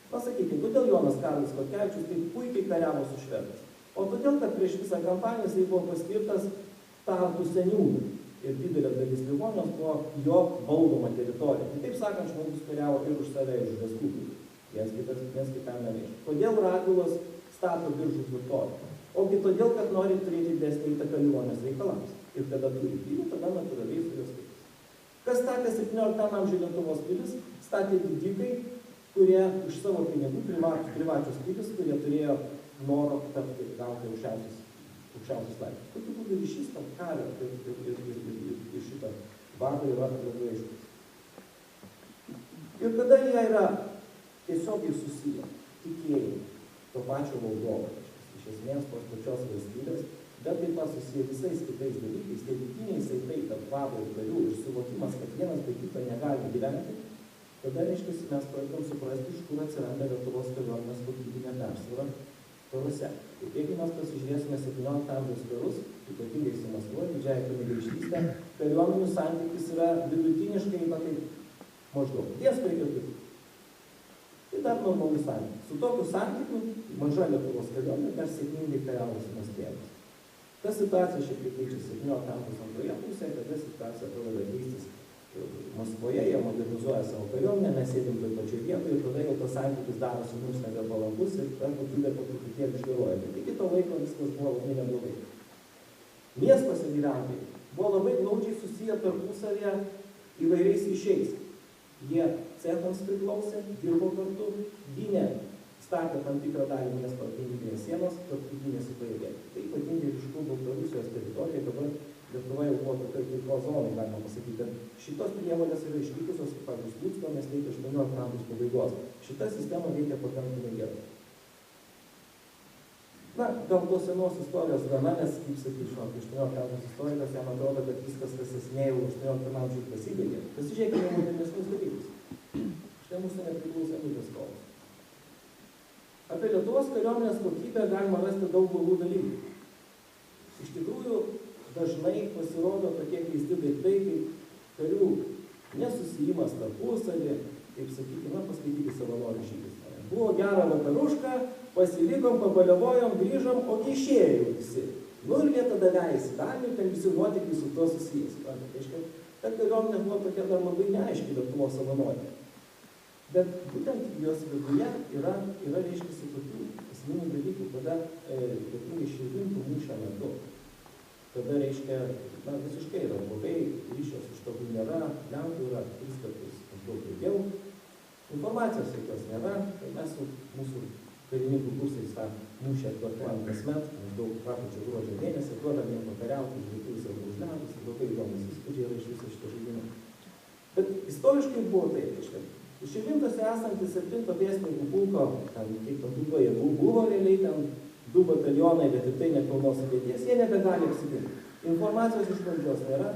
Pasakykime, kodėl Jonas Karolis Chodkevičius taip puikiai kariavo su švedais? O todėl, kad prieš visą kampaniją jisai buvo paskirtas Tartu seniūnu. ir didelė dalis Livonijos buvo jo valdoma teritorija. Kitaip sakant, žmogus kariavo ir už save, ir už Respubliką. Viens kitam nereiškia. Kodėl Radvilos stato Biržų tvirtovę? Ogi todėl, kad nori turėti didesnį įtaką Livonijos reikalams. Ir kada turi pilių, tada natūraliai su jos kaip. Kas statė 17 amžiuje Lietuvos pilis? Statė didikai, kurie iš savo pinigų, privačios pilis, kurie turėjo noro tapti, gauti aukščiausius laipsnius. Tokiu būdu ryšys tarp kario ir šito vado yra labai aiškus. Ir kada jie yra tiesiogiai susiję, tikėjimai, to pačio valdovo, iš esmės tos pačios valstybės, bet taip pat susiję visais kitais dalykais, tai vidiniai saitai tarp vado ir karių ir suvokimas, kad vienas be kito negali gyventi, tada, reiškia, mes pradedam suprasti, iš kur atsiranda Lietuvos kariuomenės kokybinė persvara karuose. Ir jeigu mes pasižiūrėsime 17 amžiaus karus, ypatingai su Maskva, didžiąją kunigaikštystę, kariuomenių santykis yra vidutiniškai, maždaug 1:4. Tai dar normalus santykis. Su tokiu santykiu maža Lietuvos kariuomenė dar sėkmingai kariavo su Maskvėmis. Ta situacija šiek tiek keičiasi 17 amžiaus antroje pusėje, kada situacija pradeda keistis Maskvoje, jie modernizuoja savo kariuomenę, mes sėdim toj pačioj vietoje ir tada jau tas santykis darosi mums nebepalankus ir ta kokybė po truputėlį išgaruoja. Bet iki to laiko viskas buvo labai neblogai. Miestuose gyventojai buvo labai glaudžiai susiję tarpusavyje įvairiais ryšiais. Jie cechams priklausė, dirbo kartu, gynė, statė tam tikrą dalį miesto apylinkinės sienos, kartu gynėsi pajėgė. Tai ypatingai ryšku Baltarusijos teritorija, dabar Lietuva jau buvo tokia taikos zonai, galima pasakyti. Šitos priemonės yra išlikusios, kaip pavyzdžiui, Slucko, nes veikia 18 amžiaus pabaigos. Šita sistema veikia pakankamai gerai. Na, gal tos senos istorijos gana, nes, kaip sakyčiau, 18 amžiaus istorikas, jam atrodo, kad viskas, kas esmė jau 18 amžiaus pasibaigė. Pasižiūrėkime modernesnius dalykus. Štai mūsų nepriklausomybės kovos. Apie Lietuvos kariuomenės kokybę galima rasti daug blogų dalykų. Iš tikrųjų, dažnai pasirodo tokie keisti daiktai, kaip karių nesusijimas tarpusavy, kaip sakykime, paskaityti savanorių žygis. Buvo gera vakaruška, pasilikom, pabaliavojom, grįžom, o išėjo visi. Nu ir jie tada leisi dalį, ten visi nuotykiai su tuo susijęs. Tai ta kariuomenė buvo tokia dar labai neaiški Lietuvos savanoriai. Bet būtent jos viduje yra reiškiasi tokių esminių dalykų, kada ypatingai Širvintų mūšio metu, kada reiškia, visiškai yra blogai, ryšios iš tokių nėra, Lenkų yra 3 kartus daug daugiau, informacijos jokios nėra, tai mes su mūsų karininkų kursais tą mūšį atkartojam kasmet, maždaug lapkričio gruodžio mėnesį, duodam jiem pakariauti už lietuvius arba už lenkus, labai įdomus įspūdžiai yra iš viso šito žaidimo. Bet istoriškai buvo taip, reiškia, Širvintose esantis 7 pėstininkų pulko, ten kiek tokių pajėgų buvo realiai, ten 2 batalionai, bet ir tai nepilnos sudėties, jie nebegali apsiginti. Informacijos iš valdžios nėra,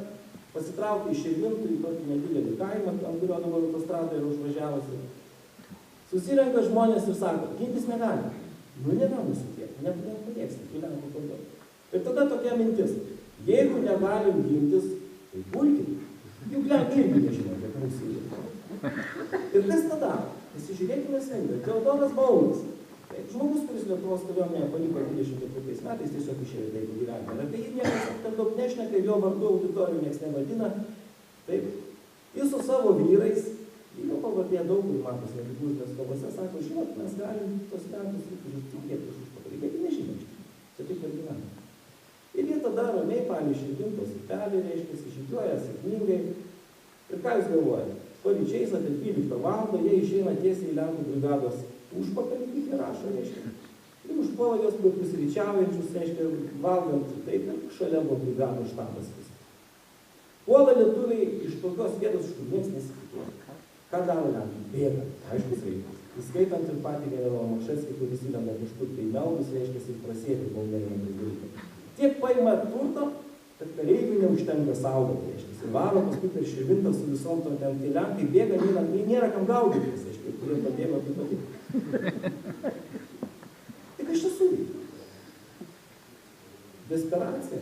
pasitraukti iš Širvintų į tokį nedidelį kaimą, ant kurio dabar autostrada yra užvažiavusi. Susirenka žmonės ir sako, gintis negali. Nu nėra mūsų tiek, nepadėksim, tai Lenkų kalba. Ir tada tokia mintis, jeigu negalim gintis, tai pulkit. Juk Lenkai irgi nežino, kad mūsų yra. Ir kas tada? Pasižiūrėkime sendį. Teodoras Baunas. Žmogus, kuris Lietuvos kariuomenėje paliko 24 metais, tiesiog išėjo taip gyventi. Ir apie jį niekas per daug nešneka, jo vardu auditorijų niekas nevadina. Taip. Jis su savo vyrais, jo pavardė daug, kur matos nepriklausomės kovose, sako, žinot, mes galim tos Lenkus tikėti už užpakalį, bet nežinom iš tikrųjų. Čia taip ir gyvena. Ir jie tada ramiai palei Širvintos upelį, reiškia, žygiuoja sėkmingai. Ir ką jūs galvojate? Paryčiais apie 12 valandą jie išeina tiesiai į Lenkų brigados užpakalį, kaip jie rašo, reiškia. Ir užpuola jos pusryčiaujančius, reiškia, valgant taip, šalia buvo brigados štabas viskas. Puola lietuviai iš tokios vietos, iš kur niekas nesitikėjo. Ką daro Lenkai? Bėga, aiškus reikalas. Įskaitant ir patį generolą Makševskį, kuris įlenda kažkur tai meldus, reiškia, ir prasėti baudėjimai dalykai. Tiek paima turto, kad kareivių neužtenka saugoti, reiškia. Ir varo paskui per Širvintą su visom to ten tai Lenkai bėga, nėra kam gaudytis, reiškia, kurie pabėgo taip pat. Tai kas čia suveikia? Desperacija.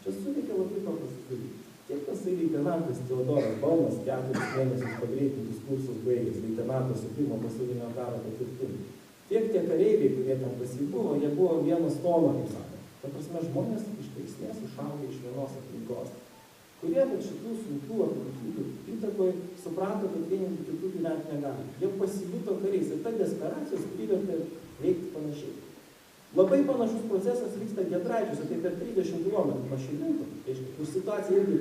Čia suveikia labai paprastas dalykas. Tiek tasai leitenantas Teodoras Baunas 4 mėnesius pagreitintus kursus baigęs, leitenantas su pirmo pasaulinio karo patirtimi. Tiek tie kareiviai, kurie ten pas jį buvo, jie buvo vienas tono, kaip sakė. Ta prasme, žmonės iš veiksmės išaugę iš vienos aplinkos, kurie šitų sunkių aplinkybių įtakoj suprato, kad vieni kitų gyventi negali. Jie pasijuto kariais ir ta desperacijos privertė veikti panašiai. Labai panašus procesas vyksta Giedraičiuose, tai per 30 km nuo Širvintų, kur situacija irgi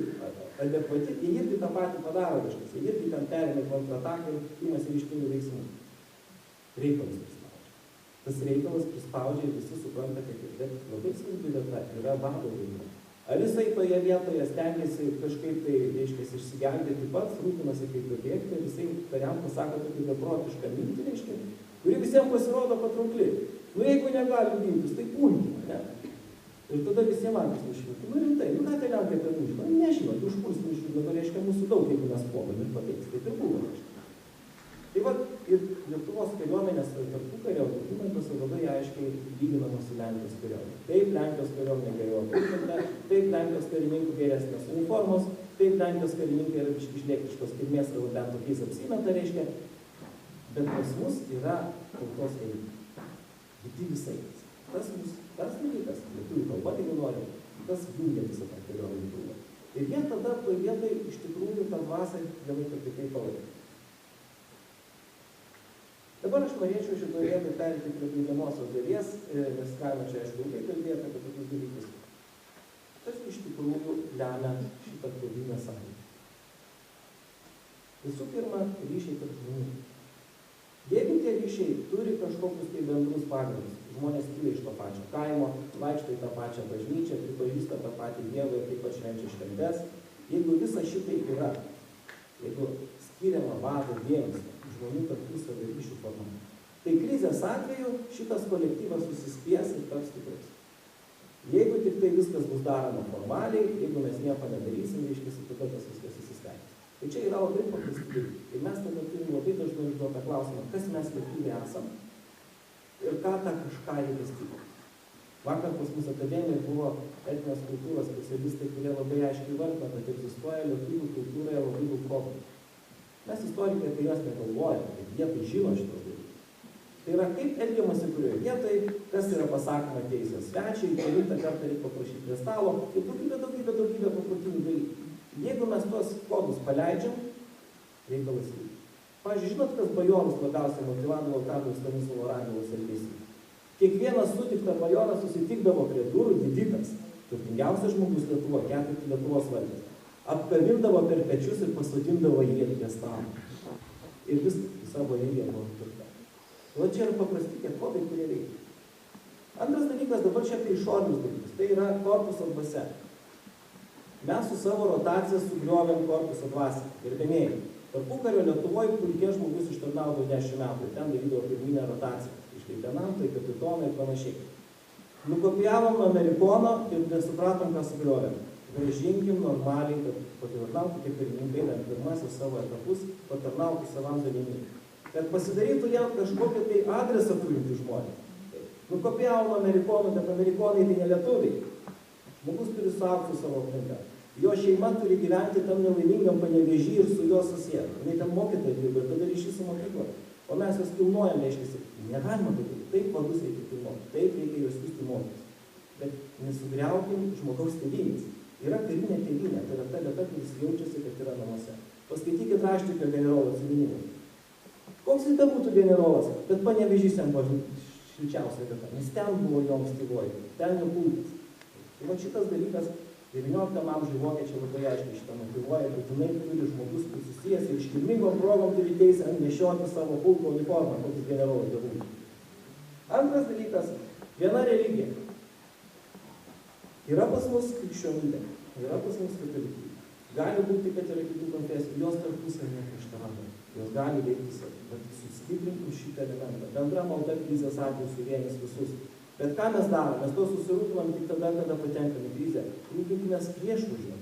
adekvati, jie irgi tą patį padaro kažkas, jie irgi ten perėmė kontrataką ir imasi ryžtingų veiksmų. Reikalas prispaudžia. Tas reikalas prispaudžia ir visi supranta, kad labai svarbi vieta yra vado vaidmuo. Ar jisai toje vietoje stengiasi kažkaip tai, reiškia, išsigelbėti pats, rūpinasi kaip bėgti, ir jisai kariam pasako tokį beprotišką mintį, reiškia, kuri visiems pasirodo patraukli. Nu, jeigu negali gintis, tai pulkime, ne? Ir tada visiems akys nušvinti. Nu, rimtai, nu, ką tai lenkai apie mūsų? Nu, nežinot, užpulsim iš jų, dabar reiškia mūsų daug, jeigu mes puolam ir pabėgs. Taip ir buvo, reiškia. Tai va, ir Lietuvos kariuomenės tarpukario dokumentuose labai aiškiai lyginamos su Lenkijos kariuomenė. Taip, Lenkijos kariuomenė geriau aprūpinta, taip, Lenkijos karininkų geresnės uniformos, taip, Lenkijos karininkai yra iš lėktiškos kilmės, arba bent tokiais apsimeta, reiškia. Bet pas mus yra tautos elitė. Kiti visai. Tas dalykas, lietuvių kalba, jeigu nori, tas jungia visą tą kariuomenę buvo. Ir jie tada toj vietoj iš tikrųjų tą dvasią vienaip ar kitaip palaikė. Dabar aš norėčiau šitoje vietoje perėti prie baigiamosios dalies, nes galima čia aišku ilgai kalbėti apie tokius dalykus. Kas iš tikrųjų lemia šitą kovinę sąjungą? Visų pirma, ryšiai tarp žmonių. Jeigu tie ryšiai turi kažkokius tai bendrus pagrindus, žmonės kyla iš to pačio kaimo, vaikšto į tą pačią bažnyčią, pripažįsta tą patį Dievą ir taip pat švenčia šventes, jeigu visa šitai yra, jeigu skiriama vado dėmesio žmonių tarpusavio ryšių formavimui, tai krizės atveju šitas kolektyvas susispies ir taps stiprus. Jeigu tik tai viskas bus daroma formaliai, jeigu mes nieko nedarysim, reiškia, tada tas viskas įsiskaitys. Tai čia yra labai paprasti dalykai. Ir mes tada turim labai dažnai užduotą klausimą, kas mes lietuviai esam ir ką tą kažką reikia stiprinti. Vakar pas mus akademijoje buvo etninės kultūros specialistai, kurie labai aiškiai vardina, kad egzistuoja lietuvių kultūroje labai daug problemų. Mes istorikai apie juos negalvojame, kad jie tai žino šitos dalykus. Tai yra kaip elgiamasi kurioje vietoje, kas yra pasakoma teisės svečiai, kelintą kartą reikia paprašyti prie stalo ir daugybė paprotinių dalykų. Jeigu mes tuos kodus paleidžiam, reikalas vykti. Pavyzdžiui, žinot, kas bajorus labiausiai motyvavo Karlo Stanislovo Radvilos elgesį? Kiekvienas sutiktas bajoras susitikdavo prie durų, didikas, turtingiausias žmogus Lietuvoje, ketvirtį Lietuvos valdės. Apkabindavo per pečius ir pasodindavo jį prie stalo. Ir vis savo eilėje buvo turta. O čia yra paprasti tie kodai, kurie veikia. Antras dalykas, dabar čia apie išorinius dalykus. Tai yra korpuso dvasia. Mes su savo rotacija sugriovėm korpuso dvasią. Gerbėmėjai, tarpukario Lietuvoje pulke žmogus ištarnaudavo 10 metų ir ten darydavo pirminę rotaciją. Iš leitenantai, kapitonai ir panašiai. Nukopijavom Amerikono ir nesupratom, ką sugriovėm. Grąžinkim normaliai, kad patarnautų tie karininkai, net pirmasis savo etapus, patarnautų savam daliniui. Kad pasidarytų jie kažkokią tai adresą turintį žmonės. Nukopijavom Amerikonų, bet Amerikonai tai ne lietuviai. Žmogus turi suaugti savo aplinką. Jo šeima turi gyventi tam nelaimingam Panevėžy ir su juo susijęti. Jis ten mokytoja dirba ir tada ryšys su mokykla. O mes juos kilnojame, reiškia, negalima daryti. Taip vadus reikia kilnoti, taip reikia juos siųsti mokytis. Bet nesugriaukim žmogaus tėvynės. Yra karinė tėvynė, tai yra ta vieta, kuris jaučiasi, kad yra namuose. Paskaitykit Raštikio generolo atsiminimus. Koks jis būtų generolas, bet Panevėžys jam buvo šilčiausia vieta, nes ten buvo jo ankstyvoji, ten jo pulkas. Tai va šitas dalykas 19 amžiuje vokiečiai labai aiškiai šitą motyvuoja, kad jinai turi žmogus susijęs ir iškilmingom progom turi teisę nešioti savo pulko uniformą, kokius generolai bebūtų. Antras dalykas, viena religija. Yra pas mus krikščionybė, yra pas mus katalikybė. Gali būti, kad yra kitų konfesijų, jos tarpusavy neprieštarauja, jos gali veikti savai, bet sustiprinkim šitą elementą. Bendra malda krizės atveju suvienys visus. Bet ką mes darome? Mes to susirūpinam tik tada, kada patenkame į krizę. Rūpinkimės prieš važiuojant.